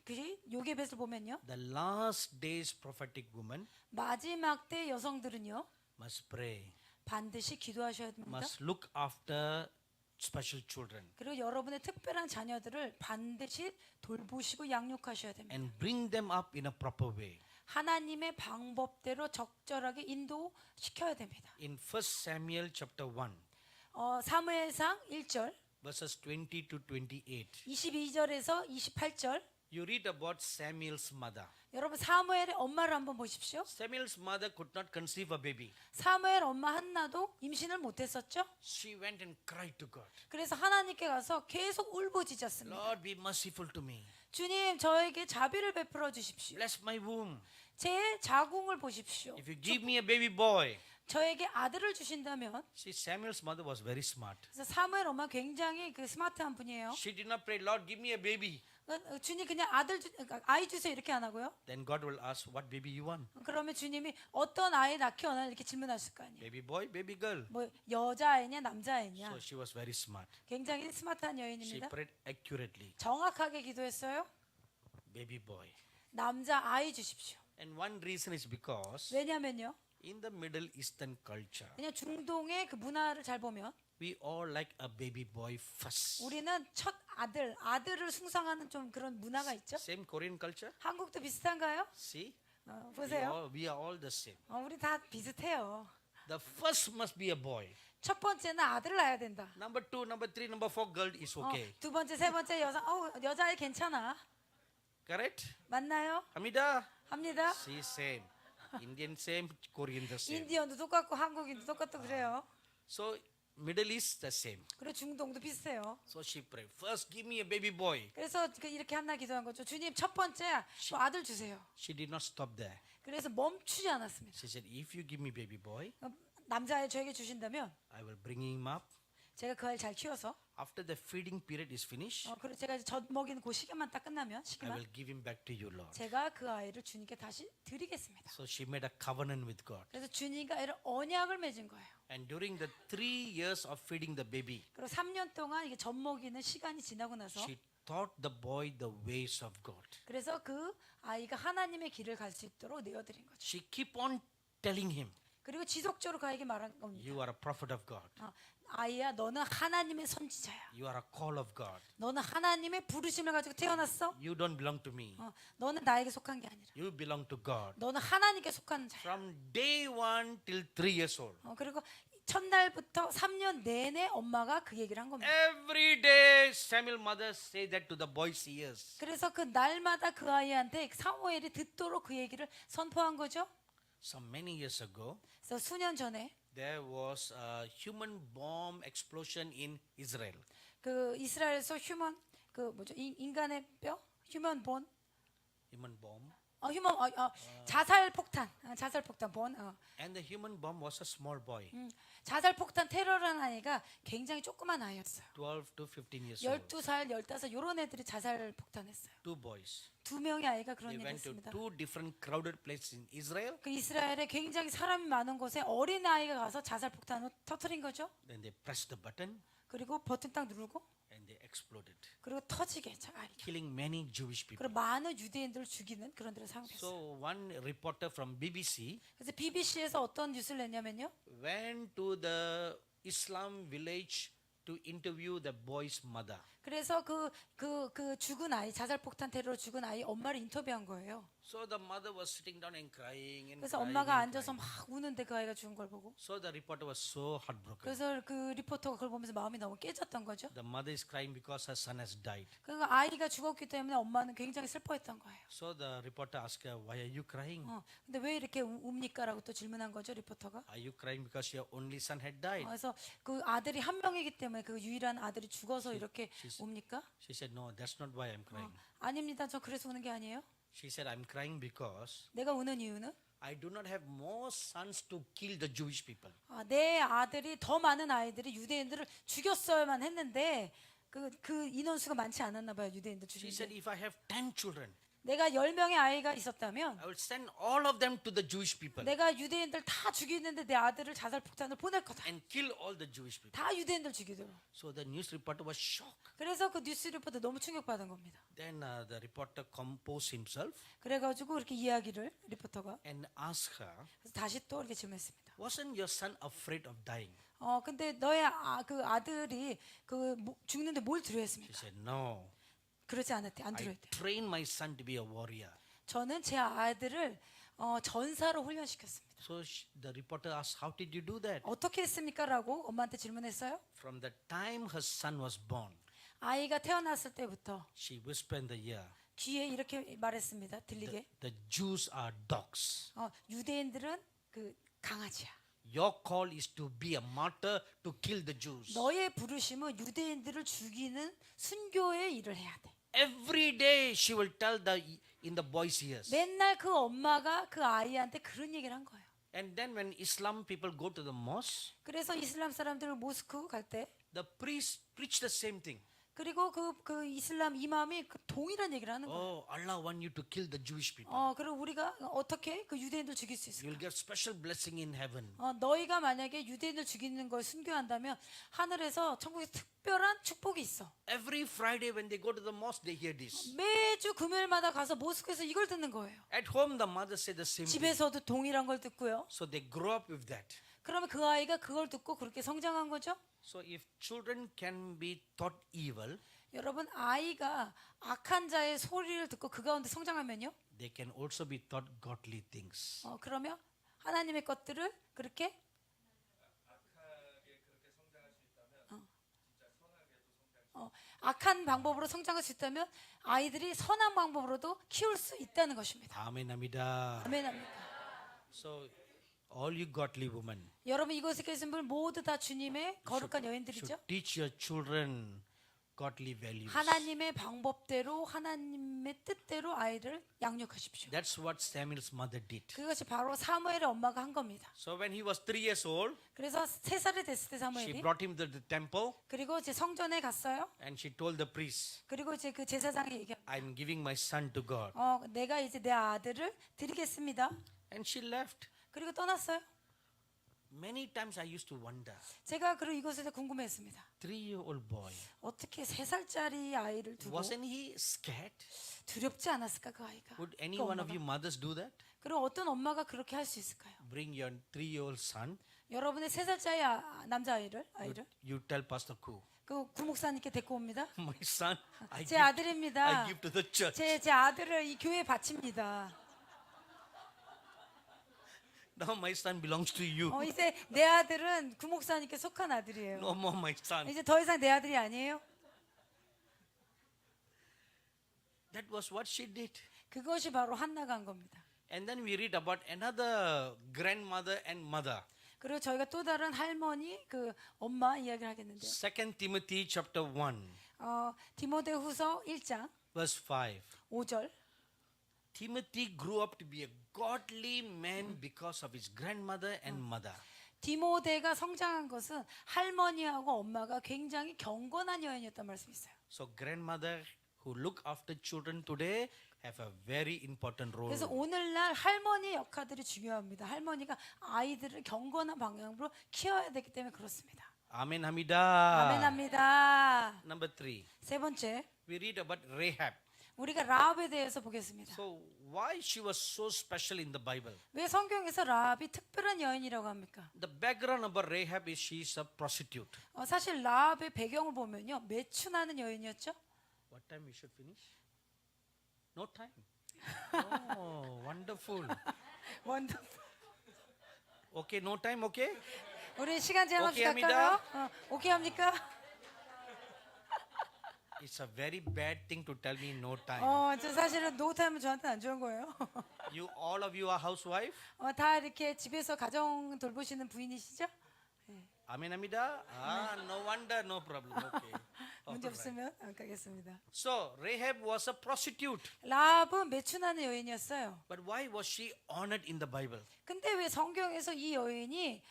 그리 요게벳을 보면요. the last days prophetic woman 마지막 때 여성들은요. must pray, 반드시 기도하셔야 됩니다. must look after special children 그리고 여러분의 특별한 자녀들을 반드시 돌보시고 양육하셔야 됩니다. and bring them up in a proper way. 하나님의 방법대로 적절하게 인도시켜야 됩니다. In 1 Samuel chapter 1, 사무엘상 1절 verses 20 to 28, 22절에서 28절 you read about Samuel's mother. 여러분 사무엘의 엄마를 한번 보십시오. Samuel's mother could not conceive a baby. 사무엘 엄마 한나도 임신을 못했었죠. She went and cried to God, 그래서 하나님께 가서 계속 울부짖었습니다. Lord, be merciful to me. 주님 저에게 자비를 베풀어 주십시오. Bless my womb. 제 자궁을 보십시오. If you give me a baby boy. 저에게 아들을 주신다면. See, Samuel's mother was very smart. 그래서 사무엘 엄마 굉장히 그 스마트한 분이에요. She did not pray, Lord, give me a baby. 주님 그냥 아이 주세요 이렇게 안 하고요. Then God will ask, what baby you want? 그러면 주님이 어떤 아이 낳기 원하냐 이렇게 질문하실 거 아니에요. Baby boy, baby girl. 뭐 여자아이냐 남자아이냐. So she was very smart. 굉장히 스마트한 She 여인입니다. prayed accurately. 정확하게 기도했어요. Baby boy. 남자아이 주십시오. And one reason is because 왜냐면요. in the Middle Eastern culture, 그냥 중동의 그 문화를 잘 보면 we all like a baby boy first. 우리는 첫 아들을 숭상하는 좀 그런 문화가 있죠. Same Korean culture? 한국도 비슷한가요? See? 보세요. We are all the same. 우리 다 비슷해요. The first must be a boy. 첫 번째는 아들을 낳아야 된다. Number 2, number 3, number 4, girl is okay. 두 번째, 세 번째 여자애 괜찮아. Correct? 맞나요? Hamida? 합니다. See, same. Indian same, Korean the same. 인디언도 똑같고 한국인도 똑같고 그래요. So Middle East the same. 그리고 중동도 비슷해요. So she prayed, first give me a baby boy. 그래서 이렇게 한나 기도한 거죠. 주님 첫 번째 아들 주세요. She did not stop there. 그래서 멈추지 않았습니다. She said, if you give me baby boy, 남자애 저에게 주신다면 I will bring him up. 제가 그 아이를 잘 키워서 After the feeding period is finished, 그리고 제가 이제 젖 먹이는 그 시간만 딱 끝나면 I 시기만 will give him back to you, Lord. 제가 그 아이를 주님께 다시 드리겠습니다. So she made a covenant with God. 그래서 주님과 이런 언약을 맺은 거예요. And during the 3 years of feeding the baby, 그리고 3년 동안 이게 젖 먹이는 시간이 지나고 나서 she taught the boy the ways of God. 그래서 그 아이가 하나님의 길을 갈 수 있도록 내어드린 거죠. She keep on telling him, 그리고 지속적으로 그 아이에게 말한 겁니다. you are a prophet of God. 아이야 너는 하나님의 선지자야. You are a call of God. 너는 하나님의 부르심을 가지고 태어났어. You don't belong to me. 너는 나에게 속한 게 아니라 You belong to God. 너는 하나님께 속하는 자야. From day 1 till 3 years old. 그리고 첫날부터 3년 내내 엄마가 그 얘기를 한 겁니다. Every day Samuel mother say that to the boy's ears. 그래서 그 날마다 그 아이한테 사무엘이 듣도록 그 얘기를 선포한 거죠. So many years ago, 그래서 수년 전에 there was a human bomb explosion in Israel. 그 이스라엘에서 인간의 뼈, 휴먼 본, Human bomb. 자살 폭탄 본. And the human bomb was a small boy, 자살 폭탄 테러라는 아이가 굉장히 조그만 아이였어요. 12 to 15 years old. 12살, 15 이런 애들이 자살 폭탄했어요. 2 boys. 두 명의 아이가 그런 They 일을 went to 했습니다. 2 different crowded places in Israel. 그 이스라엘에 굉장히 사람이 많은 곳에 어린 아이가 가서 자살 폭탄을 터뜨린 거죠. Then they pressed the button 그리고 버튼 딱 누르고 and they exploded, 그리고 터지게 아이가. killing many Jewish people. 그리고 많은 유대인들을 죽이는 그런 데를 사용했어요. So one reporter from BBC 그래서 BBC에서 어떤 뉴스를 냈냐면요. went to the Islam village to interview the boy's mother. 그래서 그 죽은 아이, 자살 폭탄 테러로 죽은 아이 엄마를 인터뷰한 거예요. So the mother was sitting down and crying and 그래서 crying 엄마가 and 앉아서 crying. 막 우는데 그 아이가 죽은 걸 보고. So the reporter was so heartbroken. 그래서 그 리포터가 그걸 보면서 마음이 너무 깨졌던 거죠. The mother is crying because her son has died. 그러니까 아이가 죽었기 때문에 엄마는 굉장히 슬퍼했던 거예요. So the reporter asked her, why are you crying? 근데 왜 이렇게 웁니까라고 또 질문한 거죠, 리포터가. Are you crying because your only son had died? 그래서 그 아들이 한 명이기 때문에 그 유일한 아들이 죽어서 이렇게 웁니까? She said, no, that's not why I'm crying. 아닙니다. 저 그래서 우는 게 아니에요. She said, I'm crying because 내가 우는 이유는 I do not have more sons to kill the Jewish people. 내 아들이 더 많은 아이들이 유대인들을 죽였어야만 했는데 그 인원수가 많지 않았나 봐요. 유대인들 She said, 죽인 게. if I have 10 children, 내가 10명의 아이가 있었다면 I will send all of them to the Jewish people 내가 유대인들 다 죽이는데 내 아들을 자살 폭탄을 보낼 거다. and kill all the Jewish people. 다 유대인들 죽이도록. So the news reporter was shocked. 그래서 그 뉴스 리포터 너무 충격받은 겁니다. Then the reporter composed himself 그래가지고 이렇게 이야기를 리포터가 and asked her, 그래서 다시 또 이렇게 질문했습니다. wasn't your son afraid of dying? 근데 너의 그 아들이 죽는데 뭘 She 두려워했습니까? said, no. 그러지 않았대. 안 I 두려워했대. trained my son to be a warrior. 저는 제 아들을 전사로 훈련시켰습니다. So the reporter asked, how did you do that? 어떻게 했습니까? 라고 엄마한테 질문했어요. From the time her son was born, 아이가 태어났을 때부터 she whispered in the ear, 귀에 이렇게 말했습니다. 들리게. the Jews are dogs. 유대인들은 그 강아지야. Your call is to be a martyr to kill the Jews. 너의 부르심은 유대인들을 죽이는 순교의 일을 해야 돼. Every day she will tell in the boy's ears. 맨날 그 엄마가 그 아이한테 그런 얘기를 한 거예요. And then when Islam people go to the mosque, 그래서 이슬람 사람들 모스크 갈 때 the priest preach the same thing. 그리고 그 이슬람 이맘이 그 동일한 얘기를 하는 거예요. Oh, Allah want you to kill the Jewish people. 그리고 우리가 어떻게 그 유대인들 죽일 수 있을까? You'll get special blessing in heaven. 너희가 만약에 유대인들 죽이는 걸 순교한다면 하늘에서 천국에 특별한 축복이 있어. Every Friday when they go to the mosque, they hear this. 매주 금요일마다 가서 모스크에서 이걸 듣는 거예요. At home, the mother said the same thing. 집에서도 동일한 걸 듣고요. So they grow up with that. 그러면 그 아이가 그걸 듣고 그렇게 성장한 거죠. So if children can be taught evil, 여러분 아이가 악한 자의 소리를 듣고 그 가운데 성장하면요. they can also be taught godly things. 그러면 하나님의 것들을 그렇게 악한 방법으로 성장할 수 있다면 아이들이 선한 방법으로도 키울 수 있다는 것입니다. Amen, amida. 아멘합니다. So all you godly women 여러분 이곳에 계신 분 모두 다 주님의 거룩한 여인들이죠. should teach your children godly values. 하나님의 방법대로 하나님의 뜻대로 아이를 양육하십시오. That's what Samuel's mother did. 그것이 바로 사무엘의 엄마가 한 겁니다. So when he was 3 years old, 그래서 3살이 됐을 때 she 사무엘이 brought him to the temple 그리고 이제 성전에 갔어요. and she told the priest, 그리고 이제 그 제사장이 얘기합니다. I'm giving my son to God. 내가 이제 내 아들을 드리겠습니다. And she left. 그리고 떠났어요. Many times I used to wonder, 제가 그리고 이곳에서 궁금했습니다. 3-year-old boy, 어떻게 3살짜리 아이를 두고 wasn't he scared? 두렵지 않았을까 그 아이가? Would any 그 one of 엄마가. you mothers do that? 그리고 어떤 엄마가 그렇게 할 수 있을까요? Bring your 3-year-old son, 여러분의 3살짜리 남자 아이를 you tell Pastor Ku, 그 구목사님께 데리고 옵니다. my son, 제 아들입니다. I give to the church. 제 아들을 이 교회에 바칩니다. Now my son belongs to you. 이제 내 아들은 구목사님께 속한 아들이에요. No more my son. 이제 더 이상 내 아들이 아니에요. That was what she did. 그것이 바로 한나가 한 겁니다. And then we read about another grandmother and mother. 그리고 저희가 또 다른 할머니 그 엄마 이야기를 하겠는데요. 2 Timothy chapter 1, 디모데후서 1장 verse 5. 5절. Timothy grew up to be a godly man because of his grandmother and mother. 디모데가 성장한 것은 할머니하고 엄마가 굉장히 경건한 여인이었단 말씀이 있어요. So grandmother who look after children today have a very important role. 그래서 오늘날 할머니 역할들이 중요합니다. 할머니가 아이들을 경건한 방향으로 키워야 되기 때문에 그렇습니다. Amen, Hamida. 아멘합니다. Number 3, 세 번째, we read about Rahab. 우리가 라합에 대해서 보겠습니다. So why she was so special in the Bible? 왜 성경에서 라합이 특별한 여인이라고 합니까? The background about Rahab is she is a prostitute. 사실 라합의 배경을 보면요, 매춘하는 여인이었죠. What time we should finish? No time. Oh, wonderful. 원더. Okay, no time, okay? 우리 시간 제한 없이 오케이 갈까요? 오케이 합니까? It's a very bad thing to tell me no time. 저 사실은 노타임은 저한테 안 좋은 거예요. All of you are housewife? 다 이렇게 집에서 가정 돌보시는 부인이시죠? Amen, Amida? No wonder, no problem. Okay. 문제 Alright. 없으면 안 가겠습니다. So, Rahab was a prostitute. 라합은 매춘하는 여인이었어요. But why was she honored in the Bible? 근데 왜 성경에서 이 여인이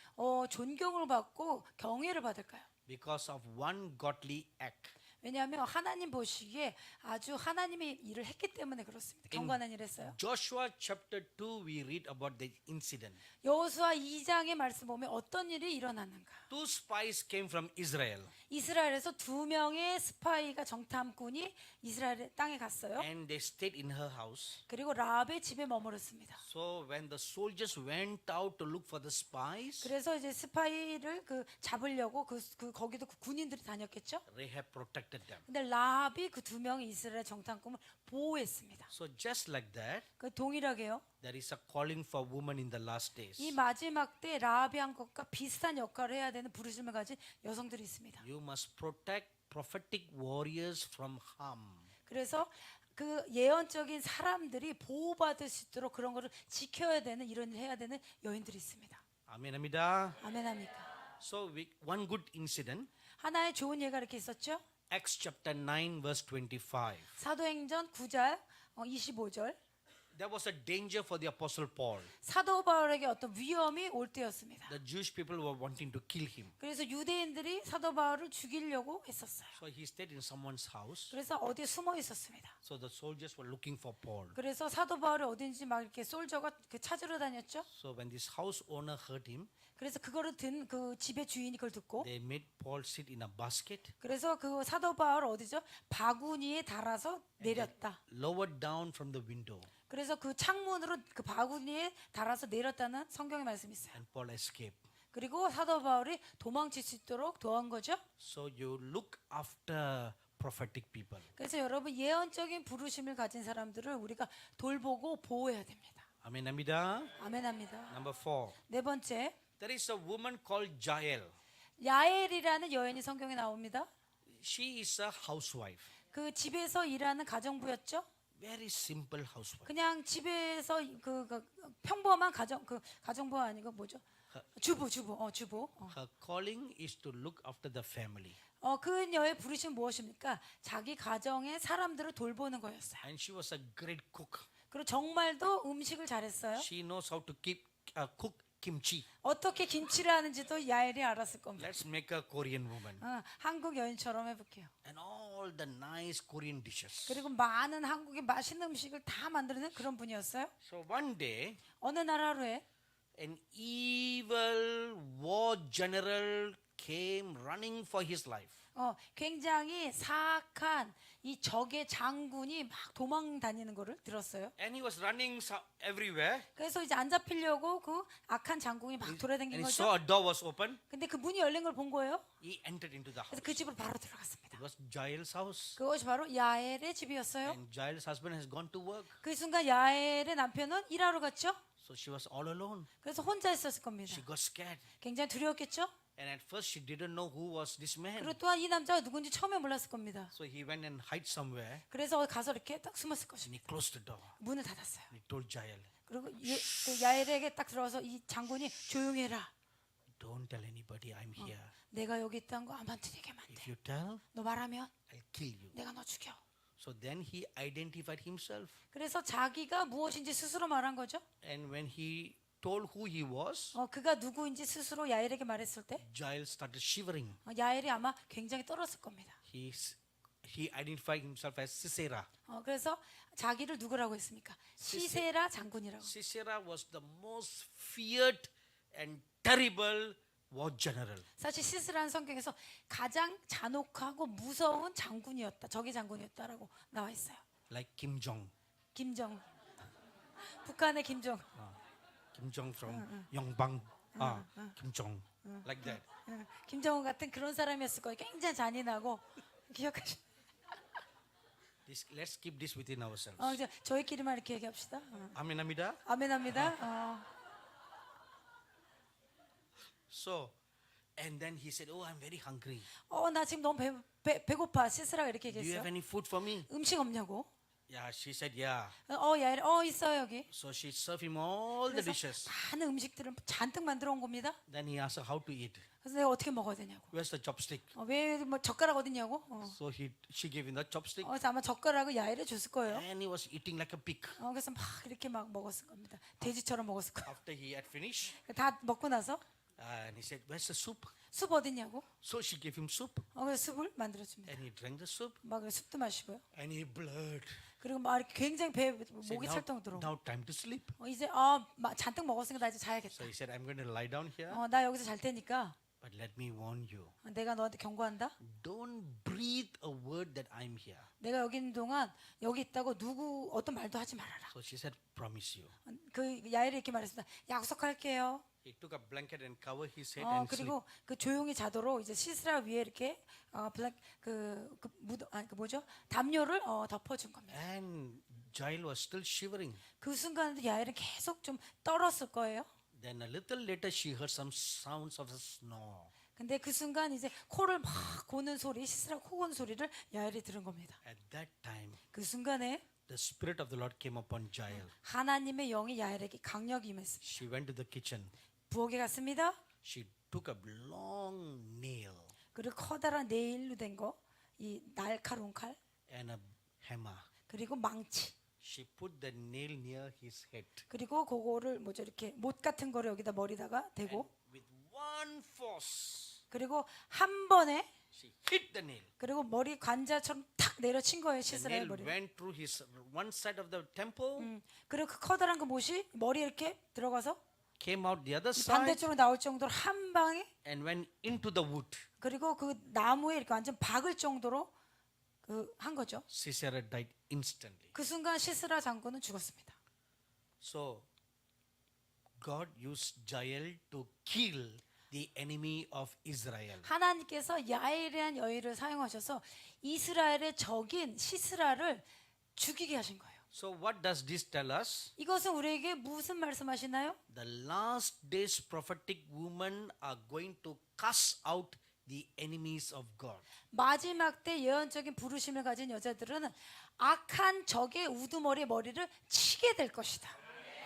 존경을 받고 경외를 받을까요? Because of one godly act. 왜냐하면 하나님 보시기에 아주 하나님의 일을 했기 때문에 그렇습니다. 경건한 일을 했어요. Joshua chapter 2, we read about the incident. 여호수아 2장의 말씀 보면 어떤 일이 일어나는가. Two spies came from Israel, 이스라엘에서 2명의 스파이가 정탐꾼이 이스라엘 땅에 갔어요. and they stayed in her house. 그리고 라합의 집에 머물렀습니다. So when the soldiers went out to look for the spies, 그래서 이제 스파이를 잡으려고 거기도 군인들이 다녔겠죠. Rahab protected them. 근데 라합이 그 2명의 이스라엘 정탐꾼을 보호했습니다. So just like that, 그 동일하게요. there is a calling for women in the last days. 이 마지막 때 라합이 한 것과 비슷한 역할을 해야 되는 부르심을 가진 여성들이 있습니다. You must protect prophetic warriors from harm. 그래서 그 예언적인 사람들이 보호받을 수 있도록 그런 거를 지켜야 되는 이런 일을 해야 되는 여인들이 있습니다. Amen, Amida. 아멘합니까? So one good incident, 하나의 좋은 예가 이렇게 있었죠. Acts chapter 9 verse 25. 사도행전 9장 25절. There was a danger for the apostle Paul. 사도 바울에게 어떤 위험이 올 때였습니다. The Jewish people were wanting to kill him. 그래서 유대인들이 사도 바울을 죽이려고 했었어요. So he stayed in someone's house. 그래서 어디에 숨어 있었습니다. So the soldiers were looking for Paul. 그래서 사도 바울이 어딘지 막 이렇게 솔저가 찾으러 다녔죠. So when this house owner heard him, 그래서 그거를 든 그 집의 주인이 그걸 듣고 they made Paul sit in a basket, 그래서 그 사도 바울 어디죠? 바구니에 달아서 내렸다. lowered down from the window, 그래서 그 창문으로 그 바구니에 달아서 내렸다는 성경의 말씀이 있어요. and Paul escaped. 그리고 사도 바울이 도망칠 수 있도록 도한 거죠. So you look after prophetic people. 그래서 여러분 예언적인 부르심을 가진 사람들을 우리가 돌보고 보호해야 됩니다. Amen, Amida. 아멘합니다. Number 4. 네 번째, There is a woman called Jael. 야엘이라는 여인이 성경에 나옵니다. She is a housewife. 그 집에서 일하는 가정부였죠. Very simple housewife. 그냥 집에서 그 평범한 가정부 아니고 뭐죠? 주부. Her calling is to look after the family. 그녀의 부르심은 무엇입니까? 자기 가정의 사람들을 돌보는 거였어요. And she was a great cook. 그리고 정말도 음식을 잘했어요. She knows how to cook kimchi. 어떻게 김치를 하는지도 야엘이 알았을 겁니다. Let's make a Korean woman. 한국 여인처럼 해볼게요. And all the nice Korean dishes. 그리고 많은 한국의 맛있는 음식을 다 만드는 그런 분이었어요. So one day, 어느 날 하루에 an evil war general came running for his life. 굉장히 사악한 이 적의 장군이 막 도망 다니는 거를 들었어요. And he was running everywhere. 그래서 이제 안 잡히려고 그 악한 장군이 막 And 돌아다닌 he 거죠. saw a door was open. 근데 그 문이 열린 걸 본 거예요. He entered into the house. 그래서 그 집으로 바로 들어갔습니다. It was Jael's house. 그것이 바로 야엘의 집이었어요. And Jael's husband has gone to work. 그 순간 야엘의 남편은 일하러 갔죠. So she was all alone. 그래서 혼자 있었을 겁니다. She got scared. 굉장히 두려웠겠죠. And at first she didn't know who was this man. 그리고 또한 이 남자가 누군지 처음에 몰랐을 겁니다. So he went and hid somewhere. 그래서 가서 이렇게 딱 숨었을 And 것입니다. he closed the door. 문을 닫았어요. And he told Jael, 그리고 그 야엘에게 딱 들어와서 이 장군이 조용히 해라. don't tell anybody I'm here. 내가 여기 있다는 거 아무한테 얘기하면 안 If 돼. you tell, 너 말하면 I'll kill you. 내가 너 죽여. So then he identified himself. 그래서 자기가 무엇인지 스스로 말한 거죠. And when he told who he was, 그가 누구인지 스스로 야엘에게 말했을 때 Jael started shivering. 야엘이 아마 굉장히 떨었을 겁니다. He identified himself as Sisera. 그래서 자기를 누구라고 했습니까? 시세라 장군이라고. Sisera was the most feared and terrible war general. 사실 시스라는 성경에서 가장 잔혹하고 무서운 장군이었다. 적의 장군이었다라고 나와 있어요. Like Kim Jong. 김정. 북한의 김정. Kim Jong from Yongbang. Kim Jong. Like that. 김정은 같은 그런 사람이었을 거예요. 굉장히 잔인하고 기억하시. Let's keep this within ourselves. 이제 저희끼리만 이렇게 얘기합시다. Amen, Amida. 아멘합니다. So, and then he said, "Oh, I'm very hungry. 나 지금 너무 배고파. 시스라가 이렇게 Do you have 얘기했어요. any food for me?" 음식 없냐고. Yeah, she said, "Yeah." 야엘, 있어요 여기. So she served him all the 그래서 dishes. 많은 음식들을 잔뜩 만들어 온 겁니다. Then he asked her how to eat. 그래서 내가 어떻게 먹어야 되냐고. Where's the chopstick? 왜 뭐 젓가락 어딨냐고. So she gave him the chopstick, 그래서 아마 젓가락을 야엘에 줬을 거예요. and he was eating like a pig. 그래서 막 이렇게 막 먹었을 겁니다. 돼지처럼 먹었을 거예요. After he had finished, 다 먹고 나서 And he said, "Where's the soup?" 숲 어딨냐고? So she gave him soup, 그래서 숲을 만들어줍니다. and he drank the soup, 막 숲도 마시고요. and he blurred. 그리고 막 이렇게 굉장히 배 Said, 목이 찰떡 들어. now time to sleep. 이제 잔뜩 먹었으니까 나 이제 자야겠다. So he said, "I'm going to lie down here, 나 여기서 잘 테니까 but let me warn you. 내가 너한테 경고한다. Don't breathe a word that I'm here." 내가 여기 있는 동안 여기 있다고 누구 어떤 말도 하지 말아라. So she 사id, "Promise you." 그 야엘이 이렇게 말했습니다. 약속할게요. He took a blanket and covered his head and slept. 그리고 그 조용히 자도록 이제 시스라 위에 이렇게 뭐죠? 담요를 덮어준 겁니다. And Jael was still shivering. 그 순간에도 야엘은 계속 좀 떨었을 거예요. Then a little later, she heard some sounds of a snore. 근데 그 순간 이제 코를 막 고는 소리, 시스라 코 고는 소리를 야엘이 들은 겁니다. At that time, 그 순간에 the Spirit of the Lord came upon Jael. 하나님의 영이 야엘에게 강력히 임했습니다. She went to the kitchen. 부엌에 갔습니다. She took a long nail 그리고 커다란 네일로 된 거, 이 날카로운 칼, and a hammer. 그리고 망치, She put the nail near his head. 그리고 그거를 뭐죠 이렇게 못 같은 거를 여기다 머리다가 대고, With one force, 그리고 한 번에 she hit the nail. 그리고 머리 관자처럼 탁 내려친 거예요 The 시스라의 nail 머리. went through his one side of the temple, 그리고 그 커다란 그 못이 머리에 이렇게 들어가서 came out the other 이 side, 반대쪽으로 나올 정도로 한 방에, and went into the wood. 그리고 그 나무에 이렇게 완전 박을 정도로 한 거죠. Sisera died instantly. 그 순간 시스라 장군은 죽었습니다. So God used Jael to kill the enemy of Israel. 하나님께서 야엘이라는 여인을 사용하셔서 이스라엘의 적인 시스라를 죽이게 하신 거예요. So what does this tell us? 이것은 우리에게 무슨 말씀하시나요? The last days prophetic women are going to cast out the enemies of God. 마지막 때 예언적인 부르심을 가진 여자들은 악한 적의 우두머리의 머리를 치게 될 것이다.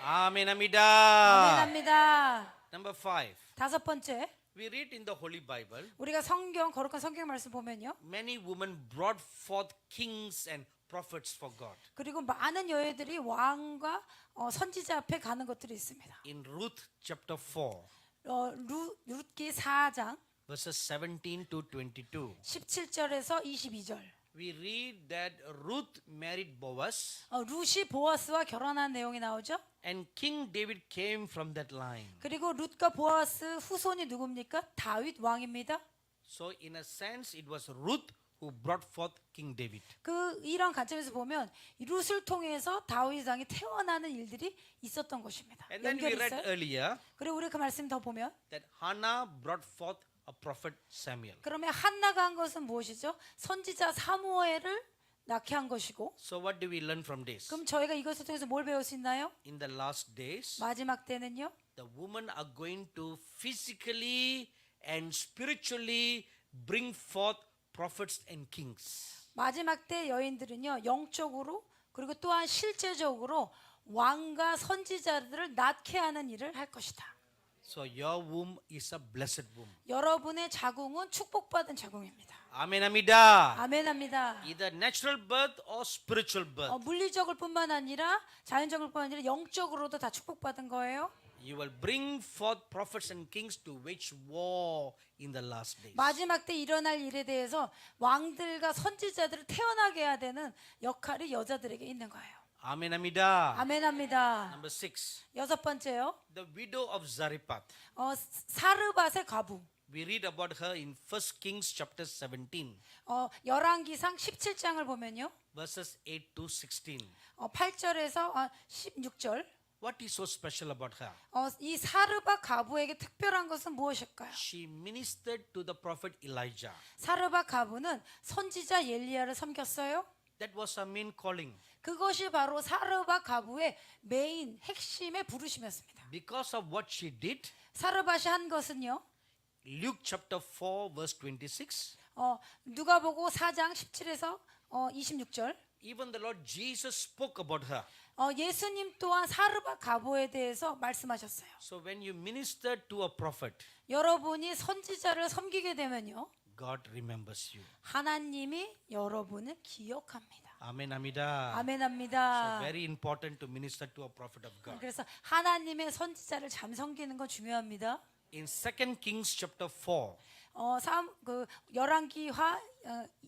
Amen. Amida. 아멘합니다. Number 5. 다섯 번째, We read in the Holy Bible, 우리가 거룩한 성경 말씀 보면요. many women brought forth kings and prophets for God. 그리고 많은 여인들이 왕과 선지자 앞에 가는 것들이 있습니다. In Ruth chapter 4, 룻기 4장 verses 17 to 22, 17절에서 22절. we read that Ruth married Boaz, 룻이 보아스와 결혼한 내용이 나오죠. and King David came from that line. 그리고 룻과 보아스 후손이 누굽니까? 다윗 왕입니다. So in a sense, it was Ruth who brought forth King David. 이런 관점에서 보면 이 룻을 통해서 다윗 왕이 태어나는 일들이 있었던 것입니다. And then we 연결이 read 있어요. earlier 그리고 우리 그 말씀 더 보면 that Hannah brought forth a prophet Samuel. 그러면 한나가 한 것은 무엇이죠? 선지자 사무엘을 낳게 한 것이고, So what do we learn from this? 그럼 저희가 이것을 통해서 뭘 배울 수 있나요? In the last days, 마지막 때는요. the women are going to physically and spiritually bring forth prophets and kings. 마지막 때 여인들은요. 영적으로 그리고 또한 실제적으로 왕과 선지자들을 낳게 하는 일을 할 것이다. So your womb is a blessed womb. 여러분의 자궁은 축복받은 자궁입니다. Amen. Amida. 아멘합니다. Either natural birth or spiritual birth. 물리적일 뿐만 아니라 자연적일 뿐만 아니라 영적으로도 다 축복받은 거예요. You will bring forth prophets and kings to wage war in the last days. 마지막 때 일어날 일에 대해서 왕들과 선지자들을 태어나게 해야 되는 역할이 여자들에게 있는 거예요. Amen. Amida. 아멘합니다. Number 6. 여섯 번째요. The widow of Zarephath. 사르밧의 과부. We read about her in 1 Kings chapter 17, 열왕기상 17장을 보면요. verses 8 to 16. 8절에서 16절. What is so special about her? 이 사르밧 과부에게 특별한 것은 무엇일까요? She ministered to the prophet Elijah. 사르밧 과부는 선지자 엘리야를 섬겼어요. That was her main calling. 그것이 바로 사르밧 과부의 메인 핵심의 부르심이었습니다. Because of what she did, 사르밧이 한 것은요. Luke chapter 4, verse 26, 누가복음 4장 17에서 26절. even the Lord Jesus spoke about her. 예수님 또한 사르밧 과부에 대해서 말씀하셨어요. So when you minister to a prophet, 여러분이 선지자를 섬기게 되면요. God remembers you. 하나님이 여러분을 기억합니다. Amen. Amida. So 아멘합니다. very important to minister to a prophet of God. 그래서 하나님의 선지자를 잘 섬기는 건 중요합니다. In 2 Kings chapter 4, 그 열왕기하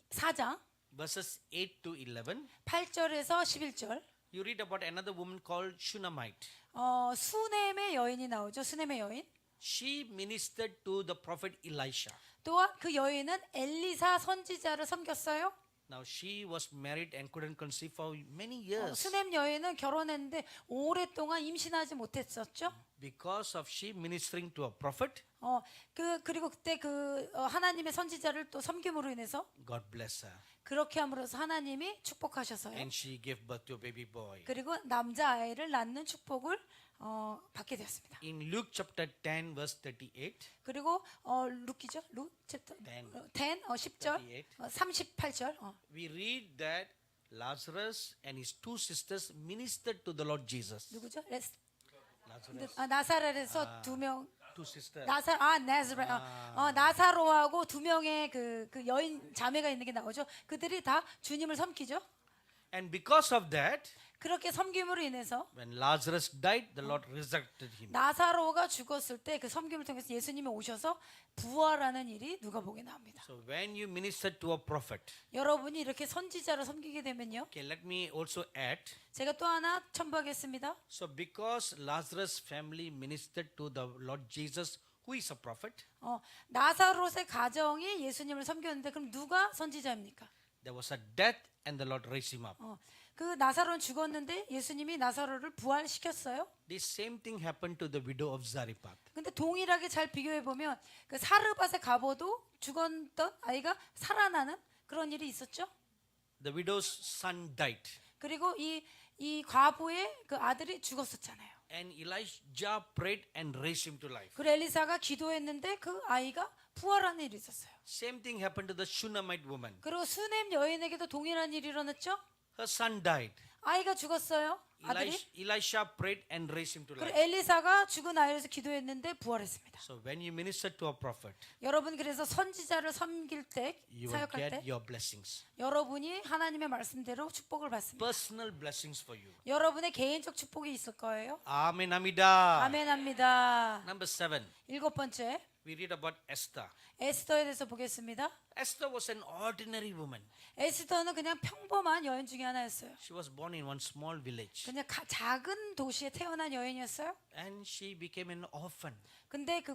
4장 verses 8 to 11, 8절에서 11절. you read about another woman called Shunammite. 수넴의 여인이 나오죠. 수넴의 여인. She ministered to the prophet Elisha. 또한 그 여인은 엘리사 선지자를 섬겼어요. Now she was married and couldn't conceive for many years. 수넴 여인은 결혼했는데 오랫동안 임신하지 못했었죠. Because of she ministering to a prophet, 그리고 그때 하나님의 선지자를 또 섬김으로 인해서 God bless her. 그렇게 함으로써 하나님이 축복하셔서요. And she gave birth to a baby boy. 그리고 남자 아이를 낳는 축복을 받게 되었습니다. In Luke chapter 10 verse 38, 그리고 루키죠? 루 챕터 10절 38절. we read that Lazarus and his two sisters ministered to the Lord Jesus. 누구죠? Lazarus, 나사렛에서 두 명 two sisters. 나사로하고 두 명의 그 여인 자매가 있는 게 나오죠. 그들이 다 주님을 섬기죠. And because of that, 그렇게 섬김으로 인해서 when Lazarus died, the Lord resurrected him. 나사로가 죽었을 때 그 섬김을 통해서 예수님이 오셔서 부활하는 일이 누가복음에 나옵니다. So when you minister to a prophet, 여러분이 이렇게 선지자를 섬기게 되면요. okay, let me also add. 제가 또 하나 첨부하겠습니다. So because Lazarus' family ministered to the Lord Jesus, who is a prophet, 나사롯의 가정이 예수님을 섬겼는데 그럼 누가 선지자입니까? there was a death and the Lord raised him up. 그 나사로는 죽었는데 예수님이 나사로를 부활시켰어요. This same thing happened to the widow of Zarephath. 근데 동일하게 잘 비교해 보면 그 사르밧의 가보도 죽었던 아이가 살아나는 그런 일이 있었죠. The widow's son died. 그리고 이 과부의 그 아들이 죽었었잖아요. And Elijah prayed and raised him to life. 그리고 엘리사가 기도했는데 그 아이가 부활하는 일이 있었어요. Same thing happened to the Shunammite woman. 그리고 수넴 여인에게도 동일한 일이 일어났죠. Her son died. 아이가 죽었어요. 아들이. Elisha prayed and raised him to 그리고 life. 엘리사가 죽은 아이에서 기도했는데 부활했습니다. So when you minister to a prophet, 여러분 그래서 선지자를 섬길 때 you will 사역할 get 때 your blessings. 여러분이 하나님의 말씀대로 축복을 받습니다. Personal blessings for you. 여러분의 개인적 축복이 있을 거예요. Amen. Amida. 아멘합니다. Number 7. 7번째 We read about Esther. 에스더에 대해서 보겠습니다. Esther was an ordinary woman. 에스더는 그냥 평범한 여인 중에 하나였어요. She was born in one small village. 그냥 작은 도시에 태어난 여인이었어요. And she became an orphan. 근데 그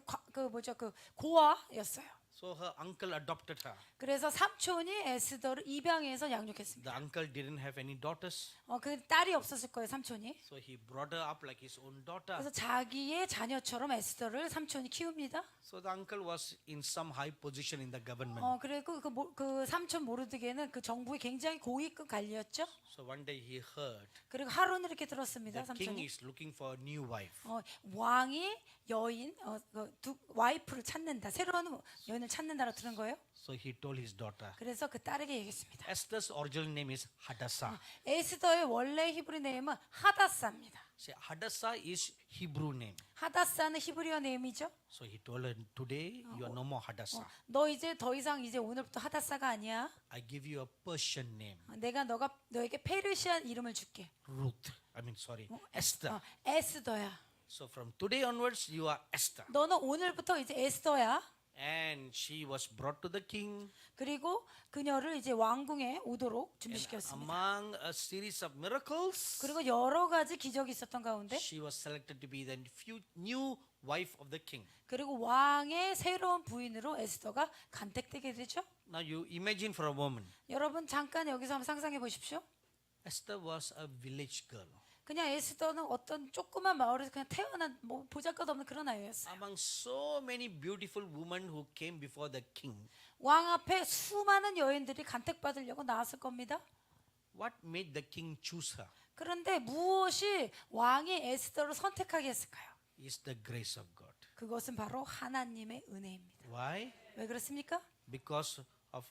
고아였어요. So her uncle adopted her. 그래서 삼촌이 에스더를 입양해서 양육했습니다. The uncle didn't have any daughters. 그 딸이 없었을 거예요, 삼촌이. So he brought her up like his own daughter. 그래서 자기의 자녀처럼 에스더를 삼촌이 키웁니다. So the uncle was in some high position in the government. 그리고 그 삼촌 모르드게는 그 정부의 굉장히 고위급 관리였죠. So one day he heard 그리고 하루는 이렇게 들었습니다, the king 삼촌이. is looking for a new wife. 왕이 여인, 와이프를 찾는다, 새로운 여인을 찾는다라고 들은 거예요. So he told his daughter. 그래서 그 딸에게 얘기했습니다. Esther's original name is Hadassah. 에스더의 원래 히브리 네임은 하다사입니다. Say Hadassah is Hebrew name. 하다사는 히브리어 네임이죠. So he told her, today you are no more Hadassah. 너 이제 더 이상 이제 오늘부터 하다사가 아니야. I give you a Persian name. 내가 너에게 페르시안 이름을 줄게. Ruth. Esther. 에스더야. So from today onwards you are Esther. 너는 오늘부터 이제 에스더야. And she was brought to the king. 그리고 그녀를 이제 왕궁에 오도록 준비시켰습니다. Among a series of miracles, 그리고 여러 가지 기적이 있었던 가운데 she was selected to be the new wife of the king. 그리고 왕의 새로운 부인으로 에스더가 간택되게 되죠. Now you imagine for a moment. 여러분 잠깐 여기서 한번 상상해 보십시오. Esther was a village girl. 그냥 에스더는 어떤 조그만 마을에서 그냥 태어난 보잘것없는 그런 아이였어요. Among so many beautiful women who came before the king, 왕 앞에 수많은 여인들이 간택받으려고 나왔을 겁니다. what made the king choose her? 그런데 무엇이 왕이 에스더를 선택하게 했을까요? Is the grace of God. 그것은 바로 하나님의 은혜입니다. Why? 왜 그렇습니까? Because of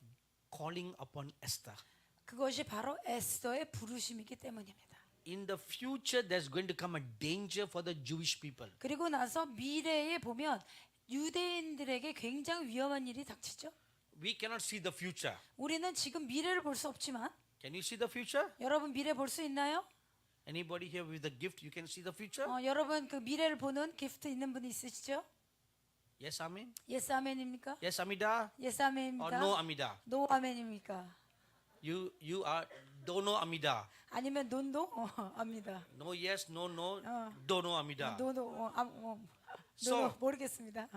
calling upon Esther. 그것이 바로 에스더의 부르심이기 때문입니다. In the future, there's going to come a danger for the Jewish people. 그리고 나서 미래에 보면 유대인들에게 굉장히 위험한 일이 닥치죠. We cannot see the future. 우리는 지금 미래를 볼 수 없지만 Can you see the future? 여러분 미래 볼 수 있나요? Anybody here with a gift, you can see the future? 여러분 그 미래를 보는 기프트 있는 분이 있으시죠? Yes, amen. 예스 아멘입니까? Yes, Amida. 예스 Or 아멘입니까? no, Amida. 노 아멘입니까? You are don't know Amida. 아니면 논도? 압니다. No, yes, no, no. 어. Don't know Amida. 노노 So- 모르겠습니다.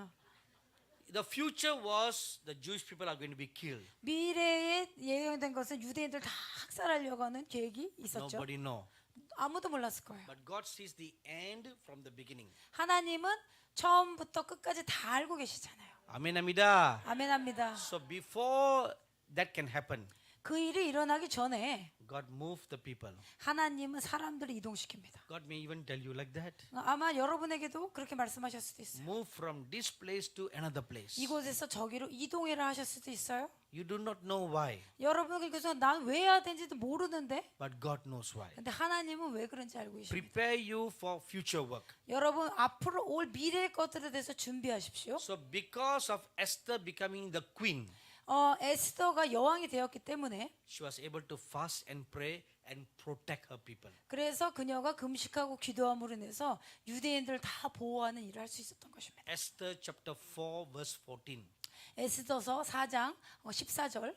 The future was the Jewish people are going to be killed. 미래에 예언된 것은 유대인들 다 학살하려고 하는 계획이 있었죠. Nobody know. 아무도 몰랐을 거예요. But God sees the end from the beginning. 하나님은 처음부터 끝까지 다 알고 계시잖아요. Amen, Amida. 아멘합니다. So before that can happen, 그 일이 일어나기 전에 God moved the people. 하나님은 사람들을 이동시킵니다. God may even tell you like that. 아마 여러분에게도 그렇게 말씀하실 수도 있어요. Move from this place to another place. 이곳에서 저기로 이동해라 하실 수도 있어요. You do not know why, 여러분은 그래서 난 왜 해야 되는지도 모르는데 but God knows why. 근데 하나님은 왜 그런지 알고 계십니다. Prepare you for future work. 여러분 앞으로 올 미래의 것들에 대해서 준비하십시오. So because of Esther becoming the queen, 에스더가 여왕이 되었기 때문에 she was able to fast and pray and protect her people. 그래서 그녀가 금식하고 기도함으로 인해서 유대인들 다 보호하는 일을 할 수 있었던 것입니다. Esther chapter 4 verse 14. 에스더서 4장 14절.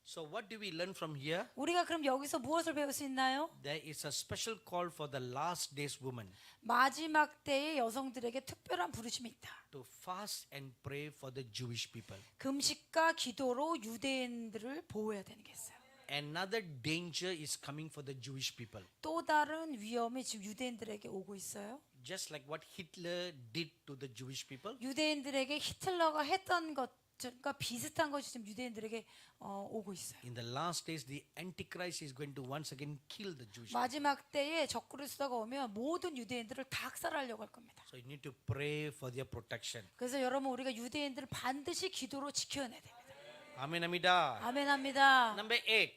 So what do we learn from here? 우리가 그럼 여기서 무엇을 배울 수 있나요? There is a special call for the last days women 마지막 때의 여성들에게 특별한 부르심이 있다. to fast and pray for the Jewish people. 금식과 기도로 유대인들을 보호해야 되는 게 있어요. Another danger is coming for the Jewish people. 또 다른 위험이 지금 유대인들에게 오고 있어요. Just like what Hitler did to the Jewish people. 유대인들에게 히틀러가 했던 것과 비슷한 것이 지금 유대인들에게 오고 있어요. In the last days, the Antichrist is going to once again kill the Jewish people. 마지막 때에 적그리스도가 오면 모든 유대인들을 다 학살하려고 할 겁니다. So you need to pray for their protection. 그래서 여러분 우리가 유대인들을 반드시 기도로 지켜내야 됩니다. Amen, Amida. 아멘합니다. Number 8,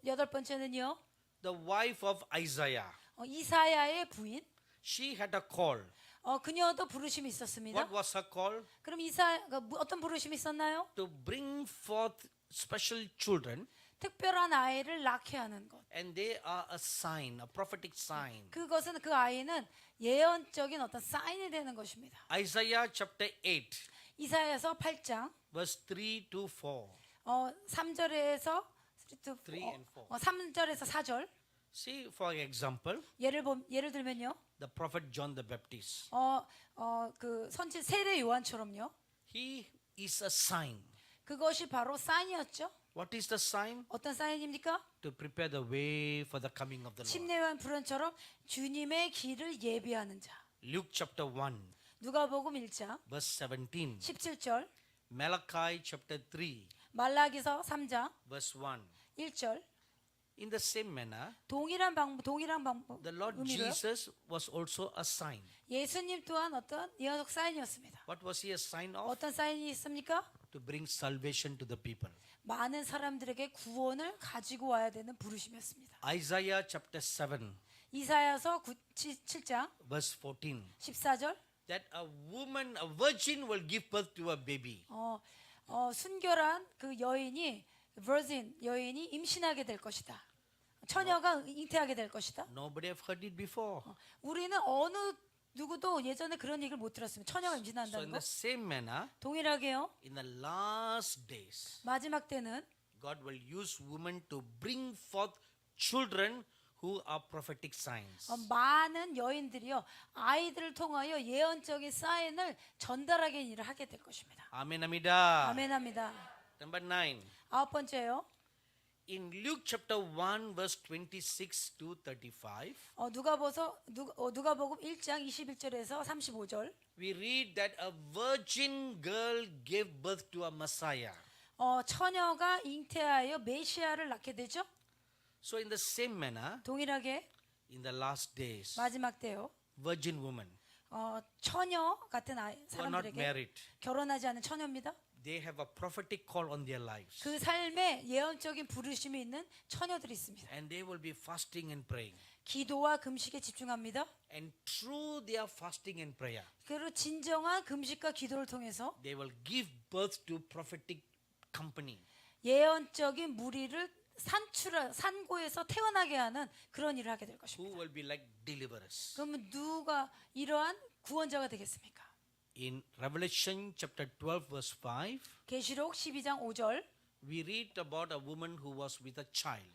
여덟 번째는요. the wife of Isaiah. 이사야의 부인. She had a call. 그녀도 부르심이 있었습니다. What was her call? 그럼 어떤 부르심이 있었나요? To bring forth special children, 특별한 아이를 낳게 하는 것. and they are a sign, a prophetic sign. 그것은 그 아이는 예언적인 어떤 사인이 되는 것입니다. Isaiah chapter 8, 이사야서 8장 verse 3 to 4. 3절에서 3 and 4. 3절에서 4절. See, for example, 예를 들면요. the prophet John the Baptist. 그 선지 세례 요한처럼요. He is a sign. 그것이 바로 사인이었죠. What is the sign? 어떤 사인입니까? To prepare the way for the coming of the Lord. 침례요한 불언처럼 주님의 길을 예비하는 자. Luke chapter 1, 누가복음 1장 verse 17. 17절. Malachi chapter 3, 말라기서 3장 verse 1. 1절. In the same manner, 동일한 방법 the Lord 의미로요. Jesus was also a sign. 예수님 또한 어떤 예언적 사인이었습니다. What was he a sign of? 어떤 사인이 있습니까? To bring salvation to the people. 많은 사람들에게 구원을 가지고 와야 되는 부르심이었습니다. Isaiah chapter 7, 이사야서 7장 verse 14. 14절. That a woman, a virgin will give birth to a baby. 순결한 그 여인이 여인이 임신하게 될 것이다. 처녀가 잉태하게 될 것이다. Nobody have heard it before. 우리는 어느 누구도 예전에 그런 얘기를 못 들었습니다. 처녀가 So 임신한다는 in 거. the same manner, 동일하게요. in the last days, 마지막 때는 God will use women to bring forth children who are prophetic signs. 많은 여인들이요 아이들을 통하여 예언적인 사인을 전달하게 일을 하게 될 것입니다. Amen, Amida. 아멘합니다. Number 9. 아홉 번째요. In Luke chapter 1, verse 26 to 35, 누가복음 1장 21절에서 35절. we read that a virgin girl gave birth to a Messiah. 처녀가 잉태하여 메시아를 낳게 되죠. So in the same manner, 동일하게 in the last days, 마지막 때요. virgin women 처녀 같은 who are not 사람들에게 married, 결혼하지 않은 처녀입니다. they have a prophetic call on their lives. 그 삶에 예언적인 부르심이 있는 처녀들이 있습니다. And they will be fasting and praying. 기도와 금식에 집중합니다. And through their fasting and prayer, 그리고 진정한 금식과 기도를 통해서 they will give birth to prophetic company. 예언적인 무리를 산고에서 태어나게 하는 그런 일을 하게 될 Who 것입니다. will be like deliverers. 그러면 누가 이러한 구원자가 되겠습니까? In Revelation chapter 12 verse 5, 계시록 12장 5절. we read about a woman who was with a child.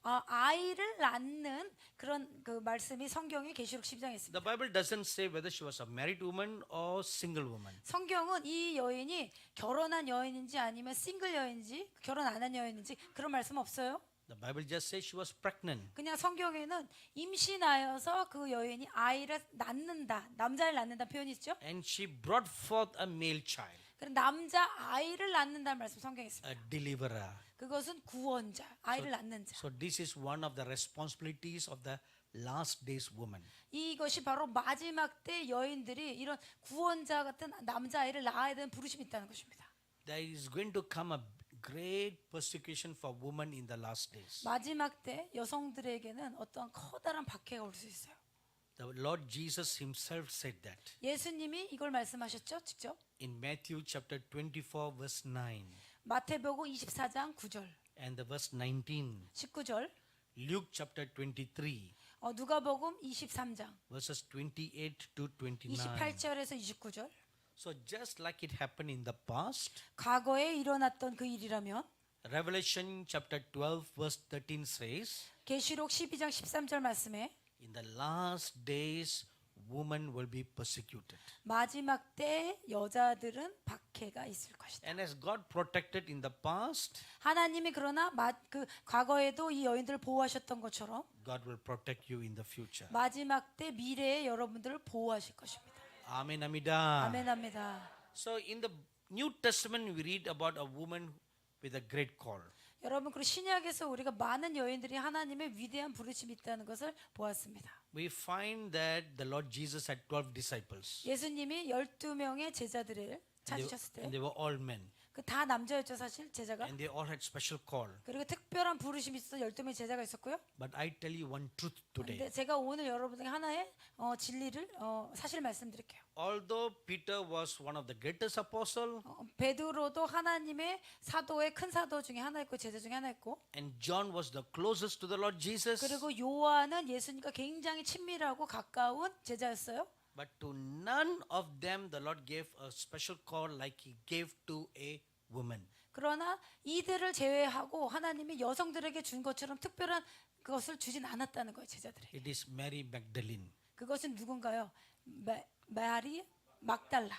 아이를 낳는 그런 그 말씀이 성경에 계시록 12장에 있습니다. The Bible doesn't say whether she was a married woman or single woman. 성경은 이 여인이 결혼한 여인인지 아니면 싱글 여인인지 결혼 안 한 여인인지 그런 말씀 없어요. The Bible just says she was pregnant. 그냥 성경에는 임신하여서 그 여인이 아이를 낳는다, 남자를 낳는다 표현이 있죠. And she brought forth a male child, 그럼 남자 아이를 낳는다는 말씀 성경에 있습니다. a deliverer. 그것은 구원자, 아이를 낳는 자. So this is one of the responsibilities of the last days woman. 이것이 바로 마지막 때 여인들이 이런 구원자 같은 남자아이를 낳아야 되는 부르심이 있다는 것입니다. There is going to come a great persecution for women in the last days. 마지막 때 여성들에게는 어떠한 커다란 박해가 올 수 있어요. The Lord Jesus himself said that 예수님이 이걸 말씀하셨죠, 직접. in Matthew chapter 24 verse 9 마태복음 24장 9절, and the verse 19, 19절, Luke chapter 23 누가복음 23장 verses 28 to 29. 28절에서 29절. So just like it happened in the past, 과거에 일어났던 그 일이라면 Revelation chapter 12 verse 13 says, 계시록 12장 13절 말씀에 in the last days women will be persecuted. 마지막 때 여자들은 박해가 있을 것이다. And as God protected in the past, 하나님이 그러나 그 과거에도 이 여인들을 보호하셨던 것처럼 God will protect you in the future. 마지막 때 미래에 여러분들을 보호하실 것입니다. Amen, amida. 아멘합니다. So in the New Testament we read about a woman with a great call. 여러분, 그리고 신약에서 우리가 많은 여인들이 하나님의 위대한 부르심이 있다는 것을 보았습니다. We find that the Lord Jesus had 12 disciples. 예수님이 12명의 제자들을 찾으셨을 때 And they were all men. 그 다 남자였죠, 사실 제자가. And they all had special call. 그리고 특별한 부르심이 있어서 12명의 제자가 있었고요. But I tell you one truth today. 근데 제가 오늘 여러분에게 하나의 진리를 사실 말씀드릴게요. Although Peter was one of the greatest apostle 베드로도 하나님의 사도의 큰 사도 중에 하나였고 제자 중에 하나였고, and John was the closest to the Lord Jesus, 그리고 요한은 예수님과 굉장히 친밀하고 가까운 제자였어요. but to none of them the Lord gave a special call like he gave to a woman. 그러나 이들을 제외하고 하나님이 여성들에게 준 것처럼 특별한 것을 주진 않았다는 거예요, 제자들에게. It is Mary Magdalene. 그것은 누군가요? 마리 막달라.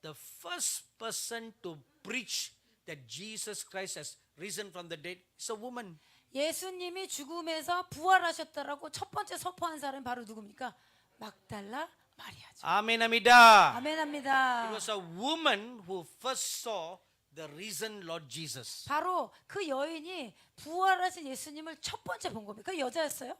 The first person to preach that Jesus Christ has risen from the dead is a woman. 예수님이 죽음에서 부활하셨다라고 첫 번째 선포한 사람이 바로 누굽니까? 막달라 마리아죠. Amen, amida. It 아멘합니다. was a woman who first saw the risen Lord Jesus. 바로 그 여인이 부활하신 예수님을 첫 번째 본 겁니다. 그 여자였어요.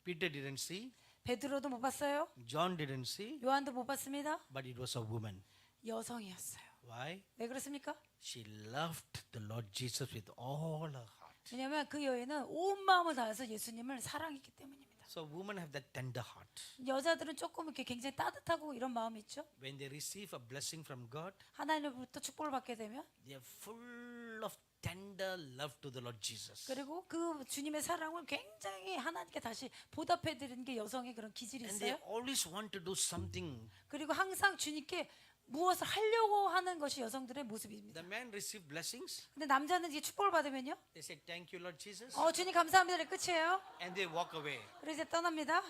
Peter didn't see, 베드로도 못 봤어요. John didn't see, 요한도 못 봤습니다. but it was a woman. 여성이었어요. Why? 왜 그렇습니까? She loved the Lord Jesus with all her heart. 왜냐하면 그 여인은 온 마음을 다해서 예수님을 사랑했기 때문입니다. So women have that tender heart. 여자들은 조금 이렇게 굉장히 따뜻하고 이런 마음이 있죠. When they receive a blessing from God, 하나님으로부터 축복을 받게 되면, they are full of tender love to the Lord Jesus. 그리고 그 주님의 사랑을 굉장히 하나님께 다시 보답해 드리는 게 여성의 그런 기질이 And they 있어요. always want to do something. 그리고 항상 주님께 무엇을 하려고 하는 것이 여성들의 모습입니다. The man received blessings. 근데 남자는 이제 축복을 받으면요, They say, "Thank you, Lord Jesus," 주님 감사합니다. 끝이에요. and they walk away. 그래서 이제 떠납니다.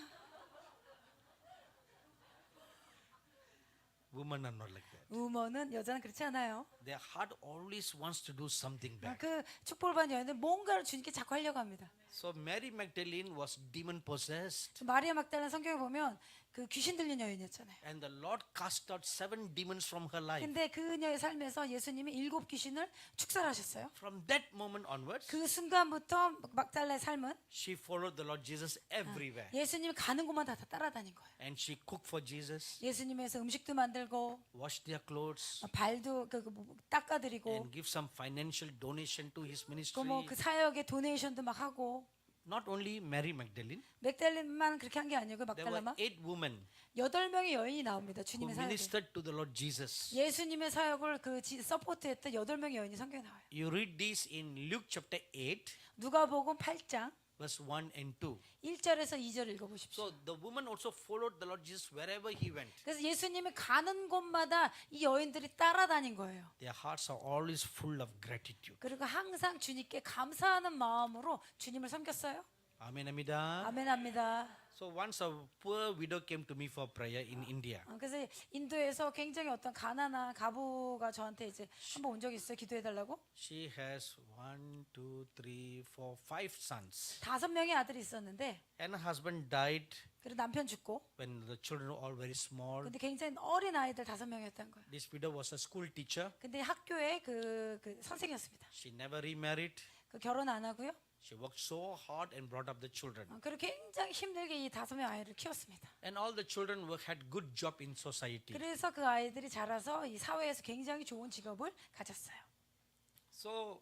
Women are not like that. 우먼은 여자는 그렇지 않아요. Their heart always wants to do something back. 그 축복을 받은 여인은 뭔가를 주님께 자꾸 하려고 합니다. So Mary Magdalene was demon possessed, 마리아 막달라 성경에 보면 그 귀신 들린 여인이었잖아요. and the Lord cast out 7 demons from her life. 근데 그녀의 삶에서 예수님이 7 귀신을 축살하셨어요. From that moment onwards, 그 순간부터 막달라의 삶은 she followed the Lord Jesus everywhere, 예수님이 가는 곳마다 다 따라다닌 거예요. and she cooked for Jesus, 예수님에서 음식도 만들고 washed their clothes, 발도 닦아드리고 and give some financial donation to his ministry. 그 사역에 도네이션도 막 하고. Not only Mary Magdalene, 맥달린만 그렇게 한 게 아니고 there were 막달라만 8 women 8명의 여인이 나옵니다. who 주님의 사역에. ministered to the Lord Jesus. 예수님의 사역을 서포트했던 8명의 여인이 성경에 나와요. You read this in Luke chapter 8, 누가복음 8장 verse 1 and 2. 1절에서 2절 읽어보십시오. So the woman also followed the Lord Jesus wherever he went. 그래서 예수님이 가는 곳마다 이 여인들이 따라다닌 거예요. Their hearts are always full of gratitude. 그리고 항상 주님께 감사하는 마음으로 주님을 섬겼어요. Amen, Amida. 아멘합니다. So once a poor widow came to me for prayer in India. 그래서 인도에서 굉장히 어떤 가난한 가부가 저한테 이제 한번 온 적이 있어요. 기도해달라고. She has 1, 2, 3, 4, 5 sons. 5명의 아들이 있었는데 And her husband died 그리고 남편 죽고 when the children were all very small. 근데 굉장히 어린 아이들 5명이었던 거예요. This widow was a school teacher. 근데 학교에 그 선생이었습니다. She never remarried. 그 결혼 안 하고요. She worked so hard and brought up the children. 그리고 굉장히 힘들게 이 5명 아이를 키웠습니다. And all the children had good job in society. 그래서 그 아이들이 자라서 이 사회에서 굉장히 좋은 직업을 가졌어요. So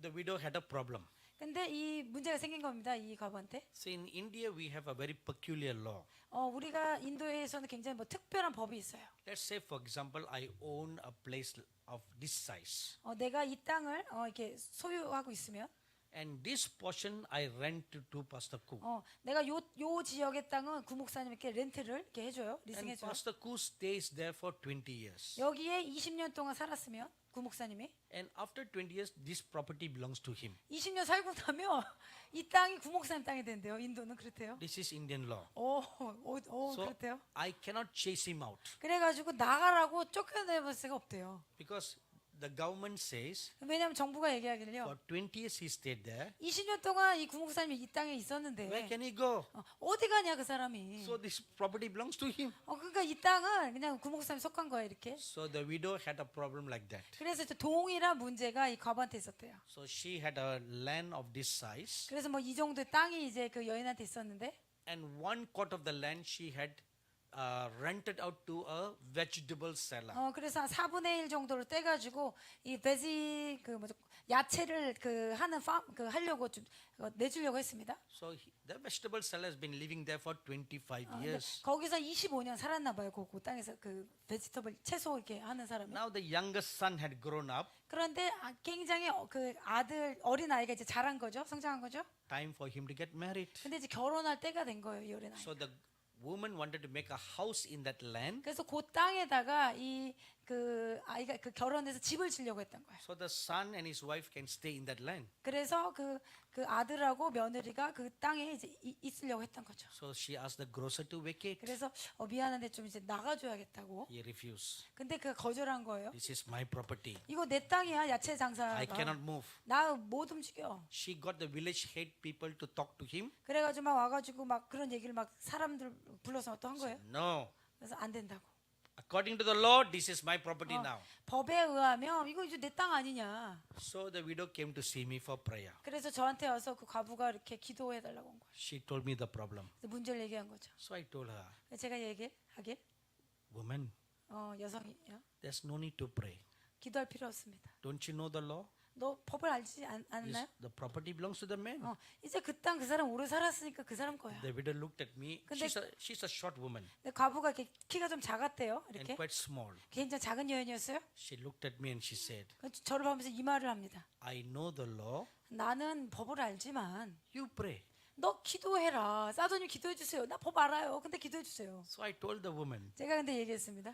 the widow had a problem. 근데 이 문제가 생긴 겁니다. 이 과부한테. See, in India we have a very peculiar law. 우리가 인도에서는 굉장히 뭐 특별한 법이 있어요. Let's say, for example, I own a place of this size. 내가 이 땅을 이렇게 소유하고 있으면 And this portion I rent to Pastor Ku. 내가 요 지역의 땅은 구목사님께 렌트를 이렇게 해줘요. And 리싱해줘요. Pastor Ku stays there for 20 years. 여기에 20년 동안 살았으면 구목사님이 And after 20 years, this property belongs to him. 20년 살고 나면 이 땅이 구목사님 땅이 된대요. 인도는 그렇대요. This is Indian law. So 그렇대요. I cannot chase him out 그래가지고 나가라고 쫓겨내볼 수가 없대요. because the government says 왜냐하면 정부가 얘기하기를요. for 20 years he stayed there. 20년 동안 이 구목사님이 이 땅에 Where 있었는데 can he go? 어디 가냐 그 사람이. So this property belongs to him. 그러니까 이 땅은 그냥 구목사님 속한 거야 이렇게. So the widow had a problem like that. 그래서 이제 동일한 문제가 이 과부한테 있었대요. So she had a land of this size, 그래서 뭐 이 정도의 땅이 이제 그 여인한테 있었는데 and 1/4 of the land she had rented out to a vegetable seller. 그래서 한 4분의 1 정도를 떼가지고 이 베지 그 뭐죠 야채를 그 하는 그 하려고 좀 내주려고 했습니다. So the vegetable seller has been living there for 25 근데 years. 거기서 25년 살았나 봐요. 그 땅에서 그 베지터블 채소 이렇게 하는 사람이. Now the youngest son had grown up. 그런데 굉장히 그 아들 어린 아이가 이제 자란 거죠, 성장한 거죠. Time for him to get married. 근데 이제 결혼할 때가 된 거예요, 이 어린 아이. So the woman wanted to make a house in that land. 그래서 그 땅에다가 이 그 아이가 그 결혼해서 집을 지려고 했던 거예요. So the son and his wife can stay in that land. 그래서 그 아들하고 며느리가 그 땅에 이제 있으려고 했던 거죠. So she asked the grocer to vacate. 그래서 미안한데 좀 이제 나가줘야겠다고. He refused. 근데 그 거절한 거예요. This is my property. 이거 내 땅이야 야채 장사가. I cannot move. 나 못 움직여. She got the village head people to talk to him. 그래가지고 막 와가지고 막 그런 얘기를 막 사람들 불러서 또 한 거예요. No. 그래서 안 된다고. According to the law, this is my property now. 법에 의하면 이거 이제 내 땅 아니냐. So the widow came to see me for prayer. 그래서 저한테 와서 그 과부가 이렇게 기도해 달라고 온 거예요. She told me the problem. 그래서 문제를 얘기한 거죠. So I told her, 제가 얘기하길 woman, 여성이요. there's no need to pray. 기도할 필요 없습니다. Don't you know the law? 너 법을 알지 않나요? The property belongs to the man. 이제 그 땅 그 사람 오래 살았으니까 그 사람 거야. The widow looked at me. 근데- She's a short woman 근데 과부가 이렇게 키가 좀 작았대요. and 이렇게 quite small. 굉장히 작은 여인이었어요. She looked at me and she said, 그래서 저를 보면서 이 말을 합니다. I know the law. 나는 법을 알지만 You pray. 너 기도해라. 사도님 기도해 주세요. 나 법 알아요. 근데 기도해 주세요. So I told the woman, 제가 근데 얘기했습니다.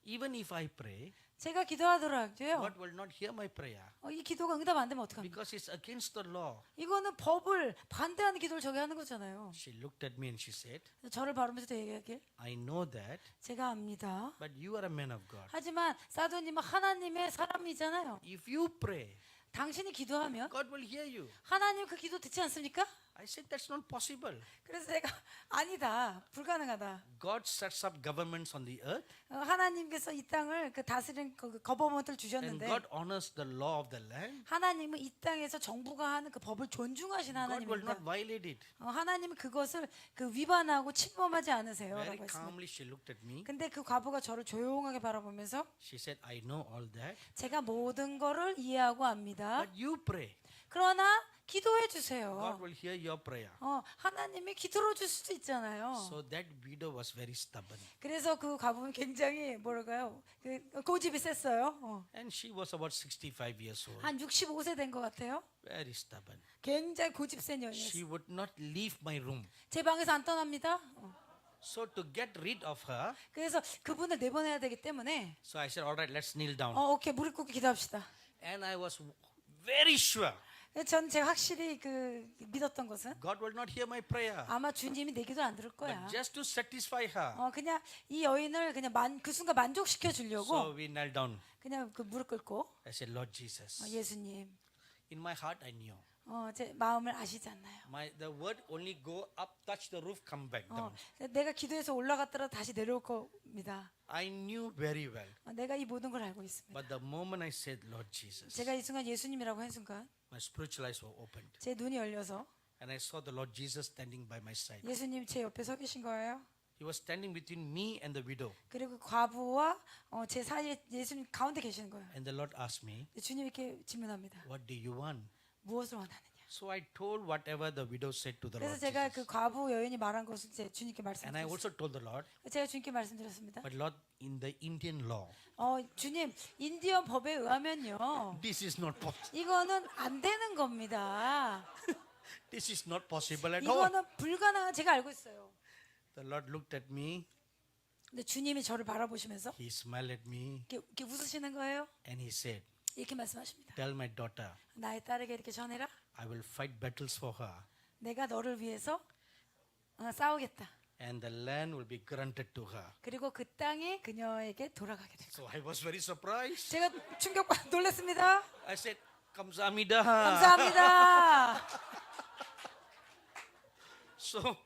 even if I pray, 제가 기도하더라도요. God will not hear my prayer 이 기도가 응답 안 되면 어떡합니까? because it's against the law. 이거는 법을 반대하는 기도를 저게 하는 거잖아요. She looked at me and she said, 그래서 저를 바르면서 얘기하길 I know that, 제가 압니다. but you are a man of God. 하지만 사도님은 하나님의 사람이잖아요. If you pray, 당신이 기도하면 God will hear you. 하나님 그 기도 듣지 않습니까? I said, that's not possible. 그래서 제가 아니다. 불가능하다. God sets up governments on the earth 하나님께서 이 땅을 그 다스린 그 거버먼트를 and 주셨는데 God honors the law of the land. 하나님은 이 땅에서 정부가 하는 그 법을 존중하신 God will 하나님입니다. not violate it. 하나님은 그것을 그 위반하고 침범하지 않으세요. Very 라고 했습니다. calmly she looked at me. 근데 그 과부가 저를 조용하게 바라보면서 She said, I know all that, 제가 모든 거를 이해하고 압니다. but you pray. 그러나 기도해 God 주세요. will hear your prayer. 하나님이 기도로 줄 수도 있잖아요. So that widow was very stubborn. 그래서 그 가부는 굉장히 뭐랄까요? 고집이 셌어요. And she was about 65 years old. 한 65세 된 것 같아요. Very stubborn. 굉장히 고집 센 여인이었어요. She would not leave my room. 제 방에서 안 떠납니다. So to get rid of her, 그래서 그분을 내보내야 되기 때문에 so I said, all right, let's kneel down. 오케이 무릎 꿇고 기도합시다. And I was very sure 전 제가 확실히 믿었던 것은 God will not hear my prayer. 아마 주님이 내 기도 안 들을 거야. But just to satisfy her. 그냥 이 여인을 그냥 그 순간 만족시켜 주려고 So we knelt down. 그냥 그 무릎 꿇고 I said, Lord Jesus, 예수님, in my heart I knew. 제 마음을 아시지 않나요? The word only go up, touch the roof, come back down. 내가 기도해서 올라갔더라 다시 내려올 겁니다. I knew very well. 내가 이 모든 걸 알고 있습니다. But the moment I said, Lord Jesus, 제가 이 순간 예수님이라고 한 순간 my spiritual eyes were opened. 제 눈이 열려서 And I saw the Lord Jesus standing by my side. 예수님 제 옆에 서 계신 거예요. He was standing between me and the widow. 그리고 과부와 제 사이에 예수님 가운데 계시는 거예요. And the Lord asked me, 주님 이렇게 질문합니다. what do you want? 무엇을 원하느냐? So I told whatever the widow said to the 그래서 Lord 제가 Jesus. 그 과부 여인이 말한 것을 이제 주님께 And I 말씀드렸어요. also told the Lord, 제가 주님께 말씀드렸습니다. but Lord, in the Indian law, 주님, 인디언 법에 의하면요. this is not possible. 이거는 안 되는 겁니다. This is not possible at all. 이거는 불가능한 제가 알고 있어요. The Lord looked at me. 근데 주님이 저를 바라보시면서 He smiled at me 이렇게 웃으시는 거예요. and he said, 이렇게 말씀하십니다. tell my daughter, 나의 딸에게 이렇게 전해라. I will fight battles for her 내가 너를 위해서 싸우겠다. and the land will be granted to her. 그리고 그 땅이 그녀에게 돌아가게 될 거예요. So I was very surprised. 제가 놀랐습니다. I said, 감사합니다. 감사합니다. So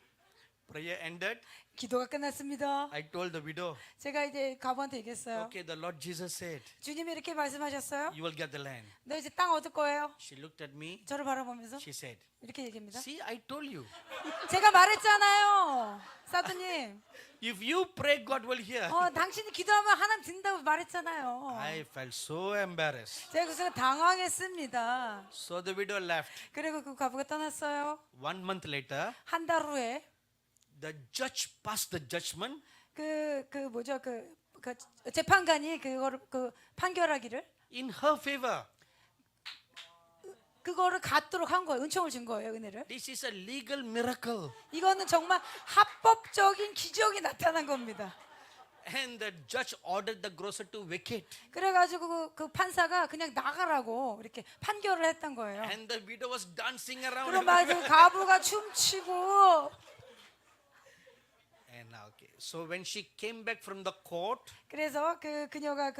prayer ended. 기도가 끝났습니다. I told the widow, 제가 이제 가부한테 얘기했어요. okay, the Lord Jesus said, 주님이 이렇게 말씀하셨어요. you will get the land. 너 이제 땅 얻을 거예요. She looked at me. 저를 바라보면서 She said, 이렇게 얘기합니다. see, I told you. 제가 말했잖아요. 사도님. If you pray, God will hear. 당신이 기도하면 하나님 듣는다고 말했잖아요. I felt so embarrassed. 제가 그 순간 당황했습니다. So the widow left. 그리고 그 과부가 떠났어요. 1 month later, 한 달 후에 the judge passed the judgment. 그 재판관이 그거를 판결하기를 In her favor. 그거를 갖도록 한 거예요. 은총을 준 거예요. 은혜를. This is a legal miracle. 이거는 정말 합법적인 기적이 나타난 겁니다. And the judge ordered the grocer to vacate. 그래가지고 그 판사가 그냥 나가라고 이렇게 판결을 했던 거예요. And the widow was dancing around. 그럼 막 그 가부가 춤추고 And okay. So when she came back from the court, 그래서 그녀가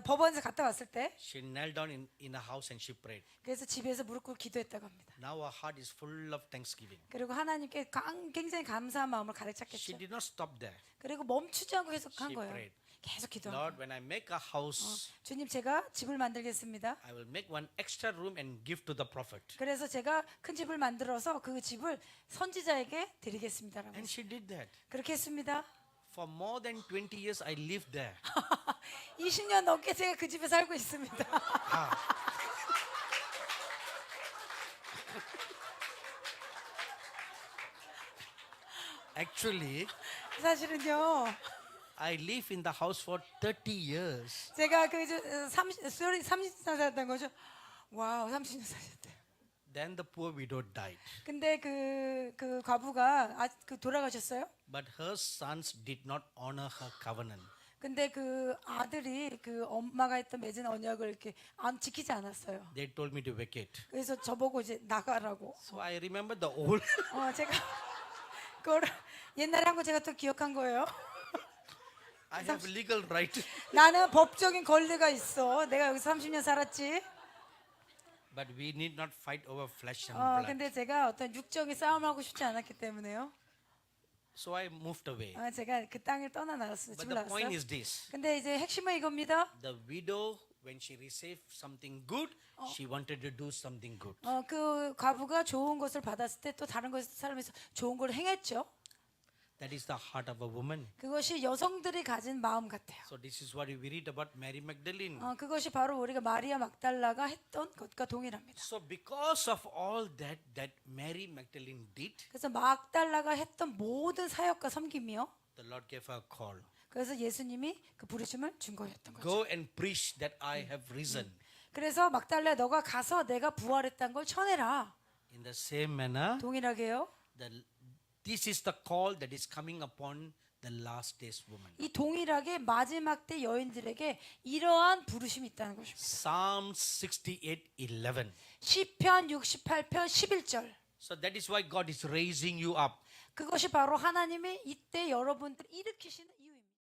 법원에서 갔다 왔을 때 she knelt down in a house and she prayed. 그래서 집에서 무릎 꿇고 기도했다고 합니다. Now her heart is full of thanksgiving. 그리고 하나님께 굉장히 감사한 마음을 가득 She 찼겠죠. did not stop there. 그리고 멈추지 않고 계속 한 She 거예요. prayed. 계속 기도한 Lord, 거예요. when I make a house, 주님 제가 집을 만들겠습니다. I will make one extra room and give to the prophet. 그래서 제가 큰 집을 만들어서 그 집을 선지자에게 드리겠습니다라고. And she did that. 그렇게 했습니다. For more than 20 years, I lived there. 20년 넘게 제가 그 집에 살고 있습니다. Actually, 사실은요. I live in the house for 30 years. 제가 30년 살았던 거죠. 와우, 30년 사셨대요. Then the poor widow died. 근데 그 과부가 돌아가셨어요. But her sons did not honor her covenant. 근데 그 아들이 그 엄마가 했던 맺은 언약을 이렇게 안 지키지 않았어요. They told me to vacate. 그래서 저보고 이제 나가라고. So I remember the old. 제가 그걸 옛날에 한 거 제가 또 기억한 거예요. I have legal right. 나는 법적인 권리가 있어. 내가 여기서 30년 살았지. But we need not fight over flesh and blood. 근데 제가 어떤 육적인 싸움을 하고 싶지 않았기 때문에요. So I moved away. 제가 그 땅을 떠나 나갔어요. But 집을 the point 나갔어요. is this. 근데 이제 핵심은 이겁니다. The widow, when she received something good, she wanted to do something good. 그 과부가 좋은 것을 받았을 때 또 다른 것을 살면서 좋은 걸 행했죠. That is the heart of a woman. 그것이 여성들이 가진 마음 같아요. So this is what we read about Mary Magdalene. 그것이 바로 우리가 마리아 막달라가 했던 것과 동일합니다. So because of all that Mary Magdalene did, 그래서 막달라가 했던 모든 사역과 섬김이요. the Lord gave her a call. 그래서 예수님이 그 부르심을 준 거였던 거죠. Go and preach that I have risen. 그래서 막달라 너가 가서 내가 부활했다는 걸 전해라. In the same manner, 동일하게요. this is the call that is coming upon the last days woman. 이 동일하게 마지막 때 여인들에게 이러한 부르심이 있다는 것입니다. Psalm 68:11. 시편 68편 11절. So that is why God is raising you up. 그것이 바로 하나님이 이때 여러분들 일으키시는